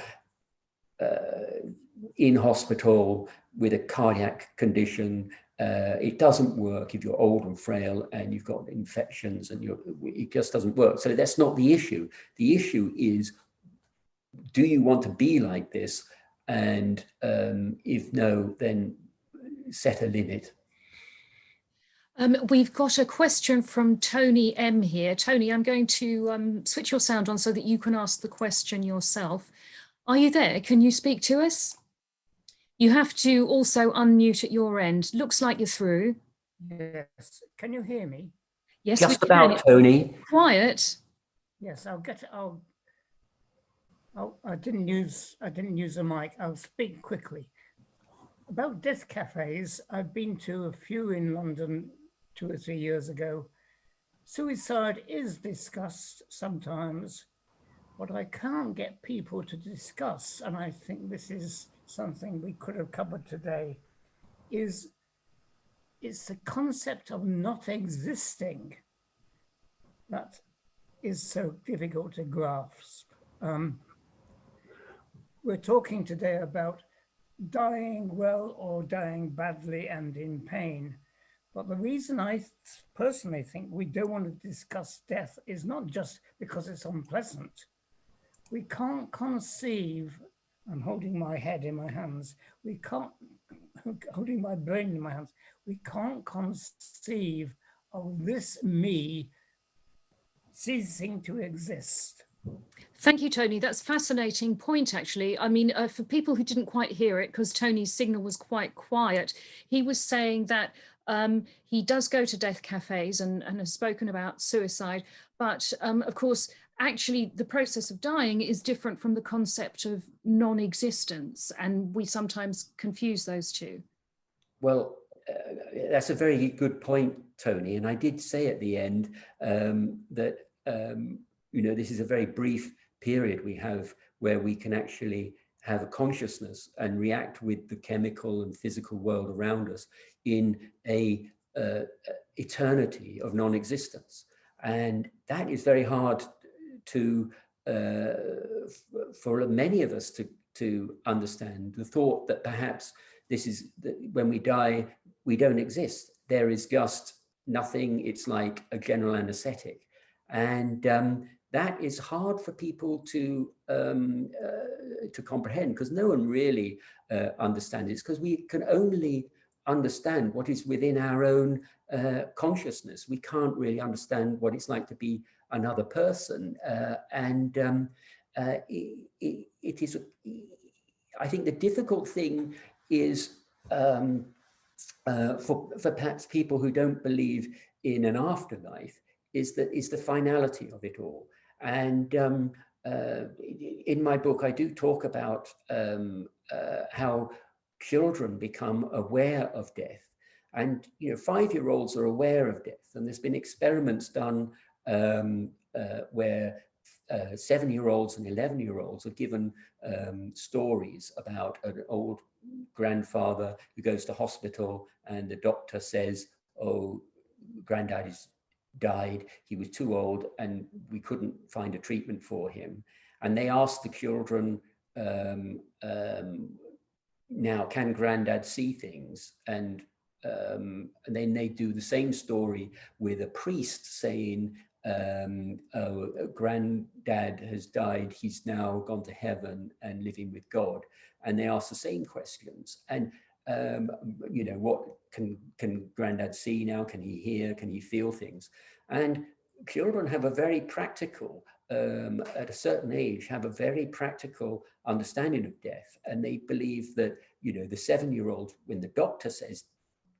in hospital with a cardiac condition. It doesn't work if you're old and frail and you've got infections, and it just doesn't work. So that's not the issue. The issue is, do you want to be like this? And if no, then set a limit. We've got a question from Tony M here. Tony, I'm going to switch your sound on so that you can ask the question yourself. Are you there? Can you speak to us? You have to also unmute at your end. Looks like you're through. Yes. Can you hear me? Yes, Just about, Tony. Quiet. Yes, I'll get it. I didn't use a mic. I'll speak quickly. About death cafes, I've been to a few in London 2 or 3 years ago. Suicide is discussed sometimes. What I can't get people to discuss, and I think this is something we could have covered today, is it's the concept of not existing that is so difficult to grasp. We're talking today about dying well or dying badly and in pain. But the reason I personally think we don't want to discuss death is not just because it's unpleasant. We can't conceive, I'm holding my head in my hands, holding my brain in my hands, we can't conceive of this me ceasing to exist. Thank you, Tony. That's a fascinating point, actually. I mean, for people who didn't quite hear it, because Tony's signal was quite quiet, he was saying that he does go to death cafes and has spoken about suicide. But of course, actually, the process of dying is different from the concept of non-existence. And we sometimes confuse those two. Well, that's a very good point, Tony. And I did say at the end that, you know, this is a very brief period we have where we can actually have a consciousness and react with the chemical and physical world around us in a eternity of non-existence. And that is very hard to, for many of us to understand. The thought that perhaps this is, that when we die, we don't exist. There is just nothing. It's like a general anesthetic. And that is hard for people to comprehend, because no one really understands it. It's because we can only understand what is within our own consciousness. We can't really understand what it's like to be another person. It is, I think the difficult thing is for perhaps people who don't believe in an afterlife, is the finality of it all. And in my book, I do talk about how children become aware of death. And, you know, 5-year-olds are aware of death. And there's been experiments done where 7-year-olds and 11-year-olds are given stories about an old grandfather who goes to hospital and the doctor says, oh, granddad is died, he was too old and we couldn't find a treatment for him. And they asked the children, now, can granddad see things? And then they do the same story with a priest saying, oh, granddad has died, he's now gone to heaven and living with God. And they ask the same questions. And you know, what can granddad see now? Can he hear? Can he feel things? And children have a very practical, at a certain age, have a very practical understanding of death. And they believe that, you know, the 7-year-old, when the doctor says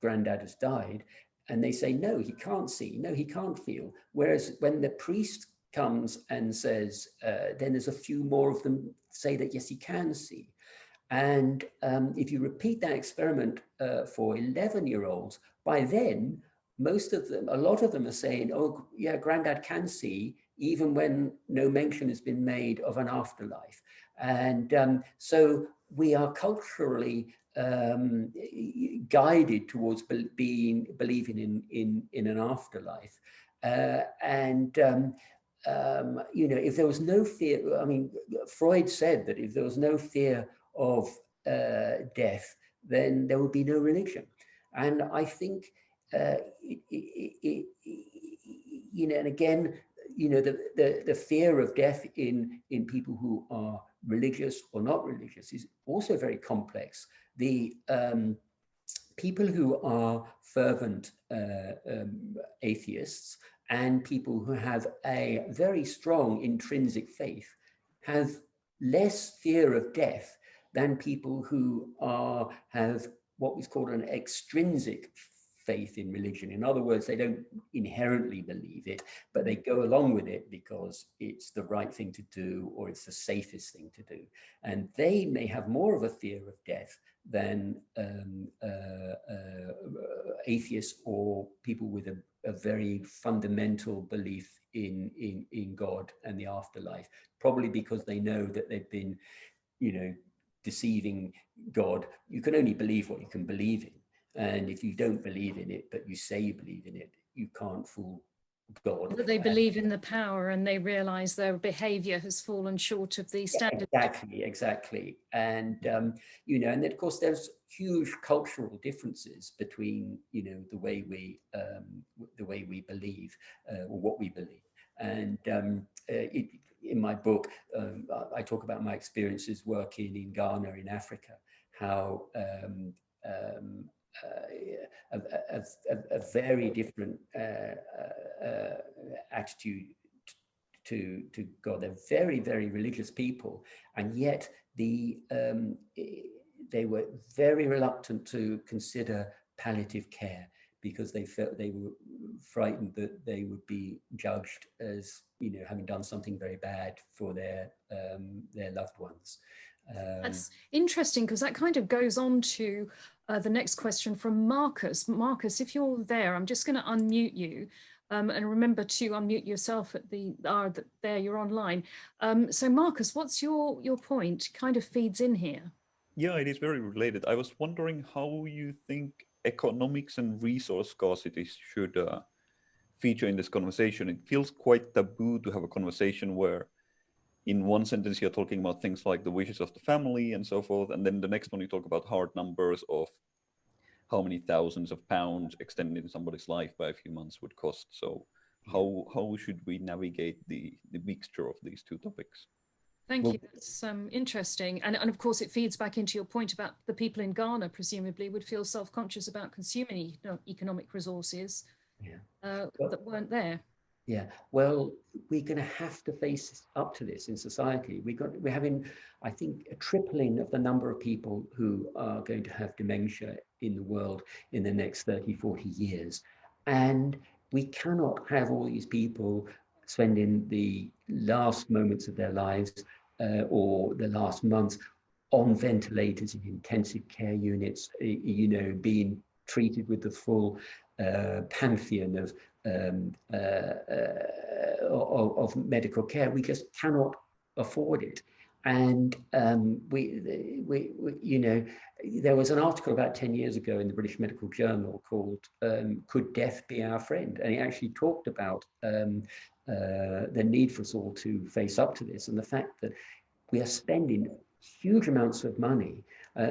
granddad has died, and they say, no, he can't see, no, he can't feel. Whereas when the priest comes and says, then there's a few more of them say that, yes, he can see. And if you repeat that experiment for 11-year-olds, by then, most of them, a lot of them are saying, oh, yeah, granddad can see, even when no mention has been made of an afterlife. And so we are culturally guided towards believing in an afterlife. If there was no fear, I mean, Freud said that if there was no fear of death, then there would be no religion. And I think, and again, the fear of death in people who are religious or not religious is also very complex. The people who are fervent atheists and people who have a very strong intrinsic faith have less fear of death than people who have what was called an extrinsic faith in religion. In other words, they don't inherently believe it, but they go along with it because it's the right thing to do or it's the safest thing to do. And they may have more of a fear of death than atheists or people with a very fundamental belief in God and the afterlife, probably because they know that they've been, deceiving God. You can only believe what you can believe in. And if you don't believe in it, but you say you believe in it, you can't fool God. That they believe in the power and they realize their behavior has fallen short of the standard. Exactly. And, and then of course there's huge cultural differences between, the way we believe or what we believe. And in my book, I talk about my experiences working in Ghana, in Africa, how a very different attitude to God. They're very, very religious people, and yet they were very reluctant to consider palliative care because they felt they were frightened that they would be judged as having done something very bad for their loved ones. That's interesting because that kind of goes on to the next question from Marcus. Marcus, if you're there, I'm just going to unmute you. And remember to unmute yourself at there, you're online. So Marcus, what's your point? Kind of feeds in here. Yeah, it is very related. I was wondering how you think economics and resource scarcity should feature in this conversation. It feels quite taboo to have a conversation where in one sentence you're talking about things like the wishes of the family and so forth, and then the next one you talk about hard numbers of how many thousands of pounds extending somebody's life by a few months would cost. So how should we navigate the mixture of these two topics? Thank you. That's interesting. And of course, it feeds back into your point about the people in Ghana, presumably, would feel self-conscious about consuming economic resources that weren't there. Yeah, well, we're going to have to face up to this in society. We're having, I think, a tripling of the number of people who are going to have dementia in the world in the next 30, 40 years. And we cannot have all these people spending the last moments of their lives or the last months on ventilators in intensive care units, being treated with the full pantheon of medical care. We just cannot afford it. And there was an article about 10 years ago in the British Medical Journal called "Could Death Be Our Friend?" And it actually talked about the need for us all to face up to this, and the fact that we are spending huge amounts of money,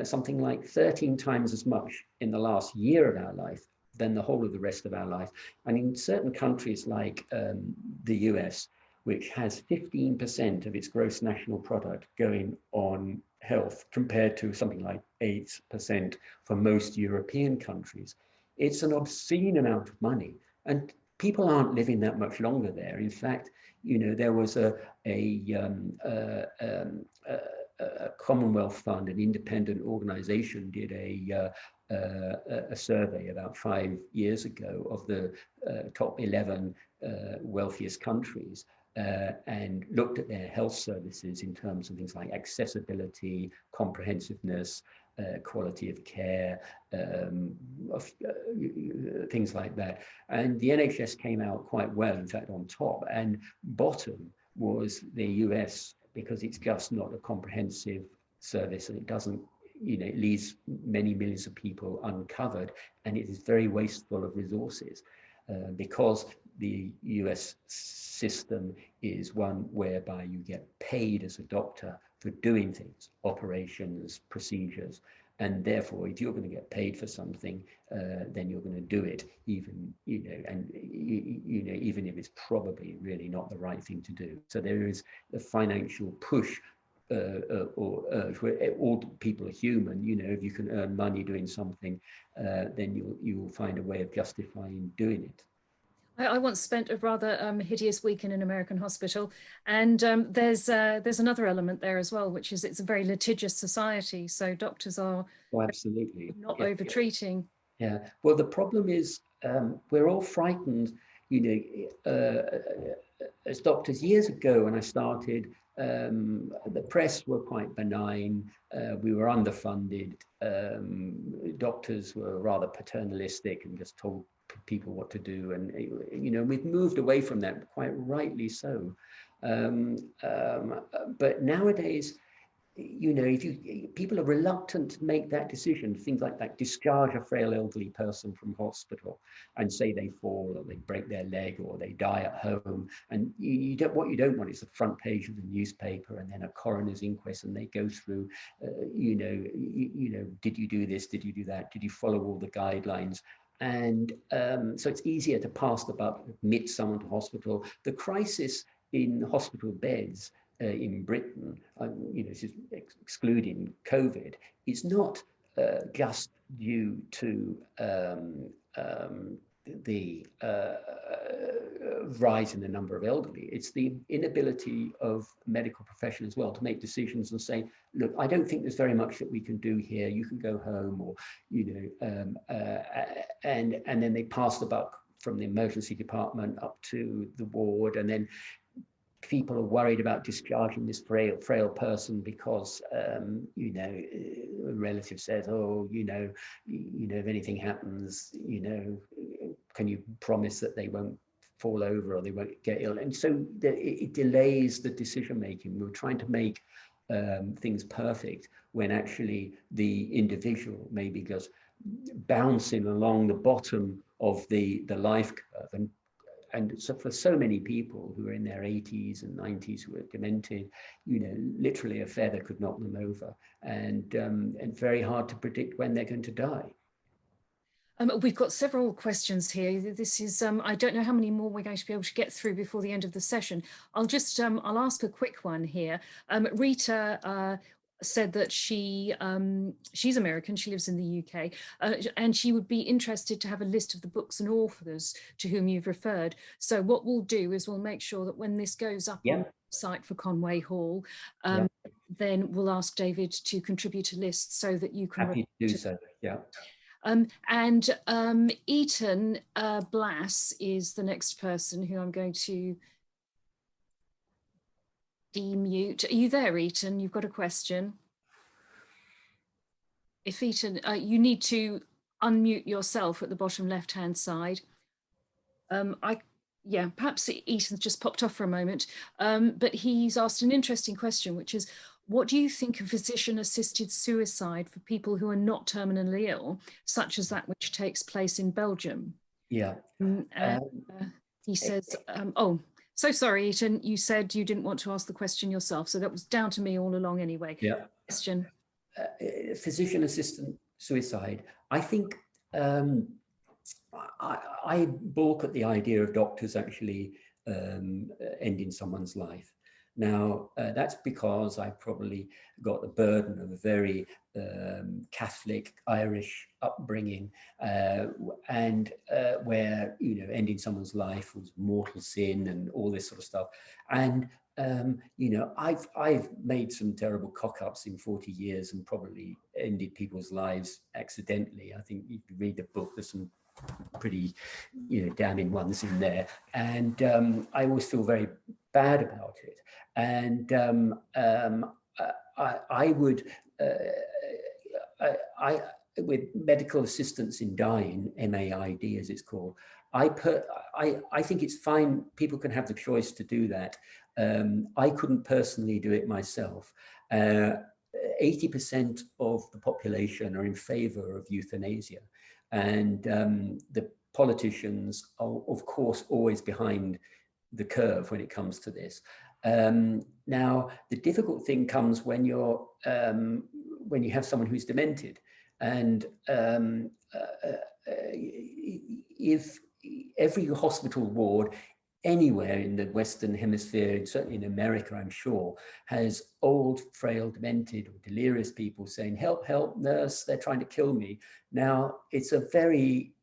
something like 13 times as much in the last year of our life than the whole of the rest of our life. And in certain countries like the US, which has 15% of its gross national product going on health compared to something like 8% for most European countries, it's an obscene amount of money. And people aren't living that much longer there. In fact, there was a Commonwealth Fund, an independent organization, did a survey about 5 years ago of the top 11 wealthiest countries and looked at their health services in terms of things like accessibility, comprehensiveness, quality of care, things like that. And the NHS came out quite well, in fact, on top. And bottom was the US, because it's just not a comprehensive service and it doesn't, it leaves many millions of people uncovered, and it is very wasteful of resources because the US system is one whereby you get paid as a doctor for doing things, operations, procedures. And therefore, if you're going to get paid for something, then you're going to do it, even, even if it's probably really not the right thing to do. So there is a financial push or urge where all people are human. If you can earn money doing something, then you will find a way of justifying doing it. I once spent a rather hideous week in an American hospital, and there's another element there as well, which is it's a very litigious society. So doctors are absolutely not over-treating. Yeah. Well, the problem is we're all frightened. As doctors years ago when I started, the press were quite benign. We were underfunded. Doctors were rather paternalistic and just told people what to do, and we've moved away from that, quite rightly so. But nowadays, if people are reluctant to make that decision, things like that, discharge a frail elderly person from hospital and say they fall or they break their leg or they die at home, and what you don't want is the front page of the newspaper and then a coroner's inquest, and they go through, did you do this? Did you do that? Did you follow all the guidelines? And so it's easier to pass the buck, admit someone to hospital. The crisis in hospital beds in Britain, this is excluding COVID, is not just due to the rise in the number of elderly. It's the inability of medical profession as well to make decisions and say, look, I don't think there's very much that we can do here. You can go home, or and then they pass the buck from the emergency department up to the ward, and then people are worried about discharging this frail person because a relative says, oh, if anything happens, can you promise that they won't fall over or they won't get ill? And so it delays the decision making. We're trying to make things perfect when actually the individual maybe goes bouncing along the bottom of the life curve. And so for so many people who are in their 80s and 90s who are demented, literally a feather could knock them over, and very hard to predict when they're going to die. We've got several questions here. This is, I don't know how many more we're going to be able to get through before the end of the session. I'll just, I'll ask a quick one here. Rita said that she's American, she lives in the UK, and she would be interested to have a list of the books and authors to whom you've referred. So what we'll do is we'll make sure that when this goes up on the site for Conway Hall, then we'll ask David to contribute a list so that you can... Happy to do so, yeah. Eaton Blass is the next person who I'm going to demute. Are you there, Eaton? You've got a question. If Eaton, you need to unmute yourself at the bottom left-hand side. Perhaps Eaton's just popped off for a moment, but he's asked an interesting question, which is, what do you think of physician-assisted suicide for people who are not terminally ill, such as that which takes place in Belgium? Yeah. He says, oh, so sorry, Eaton, you said you didn't want to ask the question yourself, so that was down to me all along anyway. Yeah. Question. Physician-assisted suicide, I think I balk at the idea of doctors actually ending someone's life. Now, that's because I probably got the burden of a very Catholic Irish upbringing, and where ending someone's life was mortal sin and all this sort of stuff. And I've made some terrible cock-ups in 40 years and probably ended people's lives accidentally. I think if you read the book, there's some pretty damning ones in there, and I always feel very bad about it. And I would with medical assistance in dying, MAID as it's called, I think it's fine. People can have the choice to do that. I couldn't personally do it myself. 80% of the population are in favor of euthanasia. And the politicians are, of course, always behind the curve when it comes to this. Now, the difficult thing comes when when you have someone who's demented, and if every hospital ward anywhere in the Western Hemisphere, certainly in America, I'm sure, has old, frail, demented, or delirious people saying, "Help, help, nurse, they're trying to kill me." Now, it's a very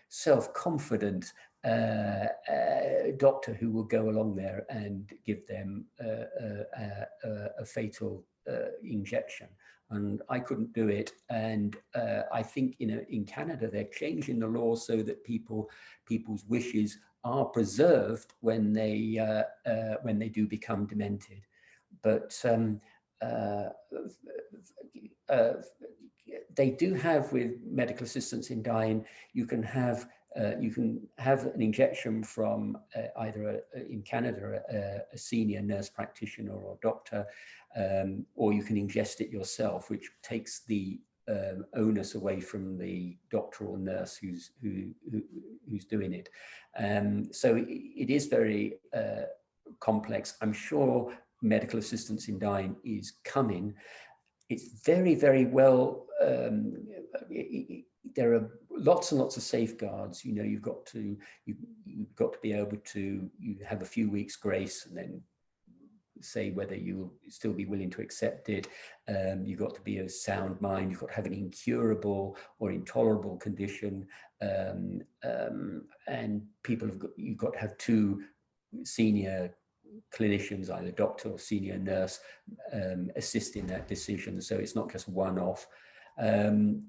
self-confident doctor who will go along there and give them a fatal injection. And I couldn't do it. And I think in Canada, they're changing the law so that people's wishes are preserved when they do become demented. But they do have, with medical assistance in dying, you can have an injection from either in Canada a senior nurse practitioner or doctor, or you can ingest it yourself, which takes the onus away from the doctor or nurse who's doing it. So it is very complex. I'm sure medical assistance in dying is coming. It's very, very well. There are lots and lots of safeguards. You know, you've got to be able to. You have a few weeks grace, and then say whether you'll still be willing to accept it. You've got to be of sound mind. You've got to have an incurable or intolerable condition, and you've got to have two senior clinicians, either doctor or senior nurse, assist in that decision. So it's not just one off. And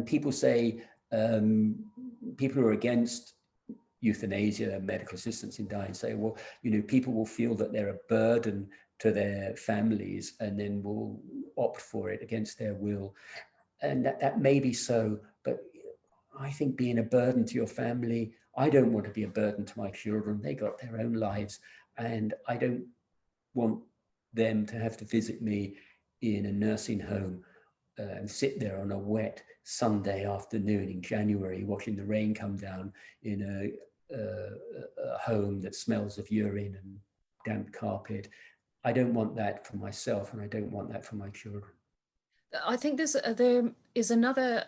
people say, people who are against euthanasia, medical assistance in dying, say, well, you know, people will feel that they're a burden to their families and then will opt for it against their will. And that may be so, but I think being a burden to your family, I don't want to be a burden to my children. They got their own lives, and I don't want them to have to visit me in a nursing home and sit there on a wet Sunday afternoon in January, watching the rain come down in a home that smells of urine and damp carpet. I don't want that for myself, and I don't want that for my children. I think there is another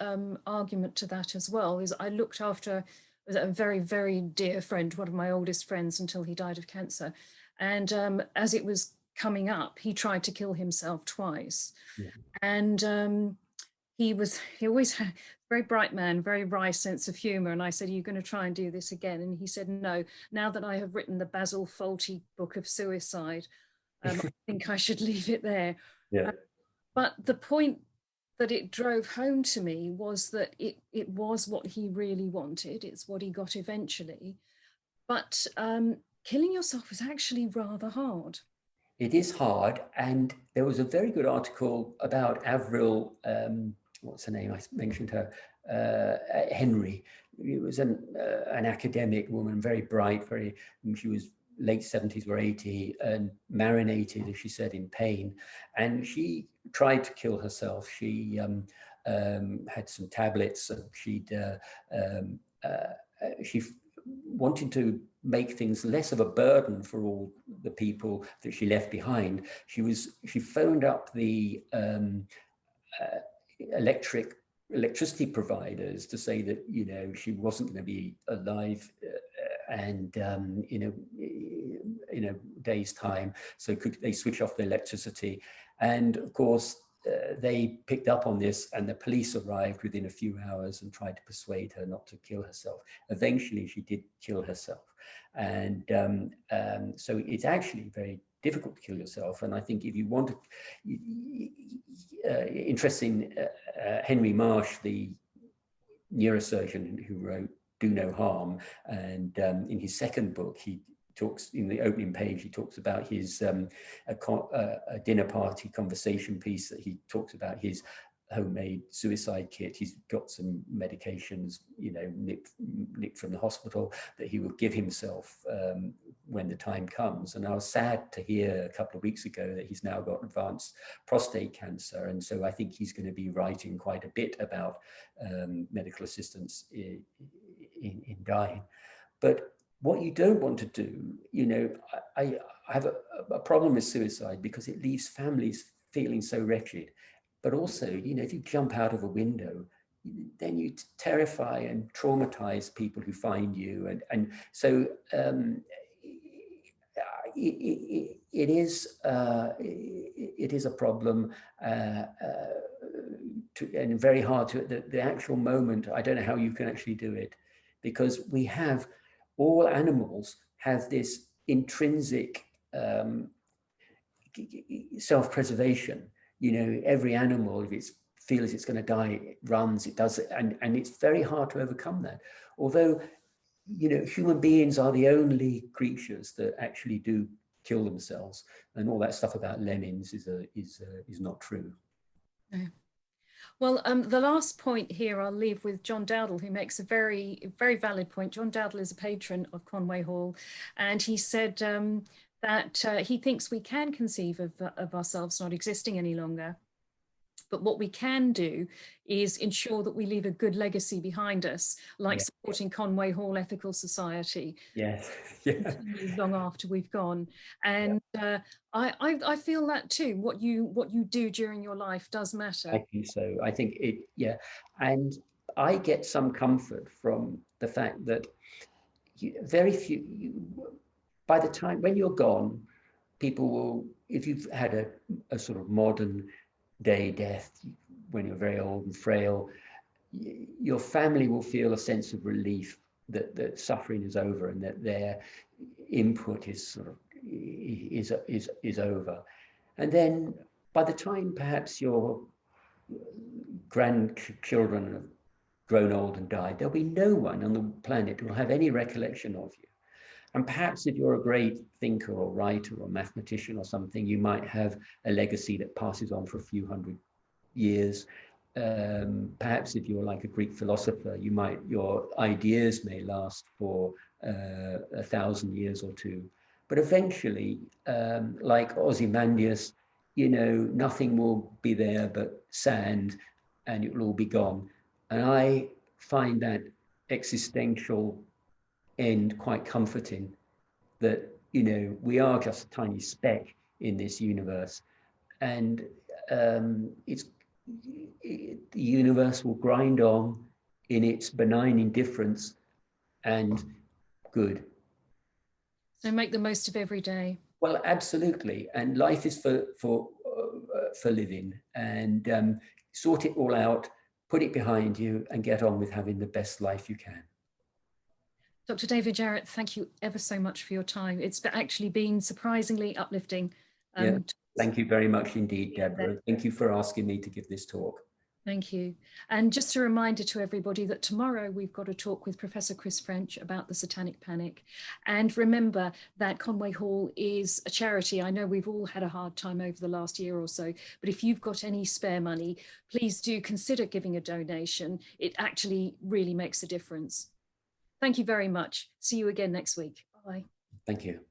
argument to that as well. Is I looked after a very, very dear friend, one of my oldest friends, until he died of cancer, and as it was coming up, he tried to kill himself twice. Yeah. And he always had a very bright man, very wry sense of humor. And I said, "Are you going to try and do this again?" And he said, "No, now that I have written the Basil Fawlty book of suicide, I think I should leave it there." Yeah. But the point that it drove home to me was that it was what he really wanted. It's what he got eventually. But killing yourself is actually rather hard. It is hard. And there was a very good article about Avril, what's her name? I mentioned her, Henry. It was an academic woman, very bright, she was late 70s or 80 and marinated, as she said, in pain. And she tried to kill herself. She had some tablets, and she wanted to make things less of a burden for all the people that she left behind. She phoned up the electricity providers to say that, you know, she wasn't going to be alive and in a day's time, so could they switch off the electricity? And of course they picked up on this, and the police arrived within a few hours and tried to persuade her not to kill herself. Eventually she did kill herself, and so it's actually very difficult to kill yourself. And I think if you want to, interesting, Henry Marsh, the neurosurgeon who wrote Do No Harm, and in his second book, he talks, in the opening page, he talks about his a dinner party conversation piece that he talks about his homemade suicide kit. He's got some medications, you know, nicked from the hospital that he would give himself when the time comes. And I was sad to hear a couple of weeks ago that he's now got advanced prostate cancer. And so I think he's going to be writing quite a bit about medical assistance in dying. But what you don't want to do, you know, I have a problem with suicide because it leaves families feeling so wretched. But also, you know, if you jump out of a window, then you terrify and traumatize people who find you. And so it is a problem and very hard to, the actual moment, I don't know how you can actually do it, because we have, all animals have this intrinsic self-preservation. You know, every animal, if it feels it's going to die, it runs, it does it, and it's very hard to overcome that. Although, you know, human beings are the only creatures that actually do kill themselves, and all that stuff about lemmings is not true. No. Well, the last point here I'll leave with John Dowdall, who makes a very, very valid point. John Dowdall is a patron of Conway Hall, and he said that he thinks we can conceive of ourselves not existing any longer. But what we can do is ensure that we leave a good legacy behind us, like supporting Conway Hall Ethical Society. Yes, long after we've gone. And I feel that too. What you do during your life does matter. I think so. I think it, and I get some comfort from the fact that very few, by the time when you're gone, people will, if you've had a sort of modern day death, when you're very old and frail, your family will feel a sense of relief that suffering is over and that their input is sort of is over. And then by the time perhaps your grandchildren have grown old and died, there'll be no one on the planet who will have any recollection of you. And perhaps if you're a great thinker or writer or mathematician or something, you might have a legacy that passes on for a few hundred years. Perhaps if you're like a Greek philosopher, your ideas may last for 1,000 years or two. But eventually, like Ozymandias, you know, nothing will be there but sand and it will all be gone. And I find that existential end quite comforting, that, you know, we are just a tiny speck in this universe, and the universe will grind on in its benign indifference and good. So make the most of every day. Well, absolutely. And life is for living, and sort it all out, put it behind you, and get on with having the best life you can. Dr. David Jarrett, thank you ever so much for your time. It's actually been surprisingly uplifting. Thank you very much indeed, Deborah. Thank you for asking me to give this talk. Thank you. And just a reminder to everybody that tomorrow we've got a talk with Professor Chris French about the Satanic Panic. And remember that Conway Hall is a charity. I know we've all had a hard time over the last year or so, but if you've got any spare money, please do consider giving a donation. It actually really makes a difference. Thank you very much. See you again next week. Bye. Thank you.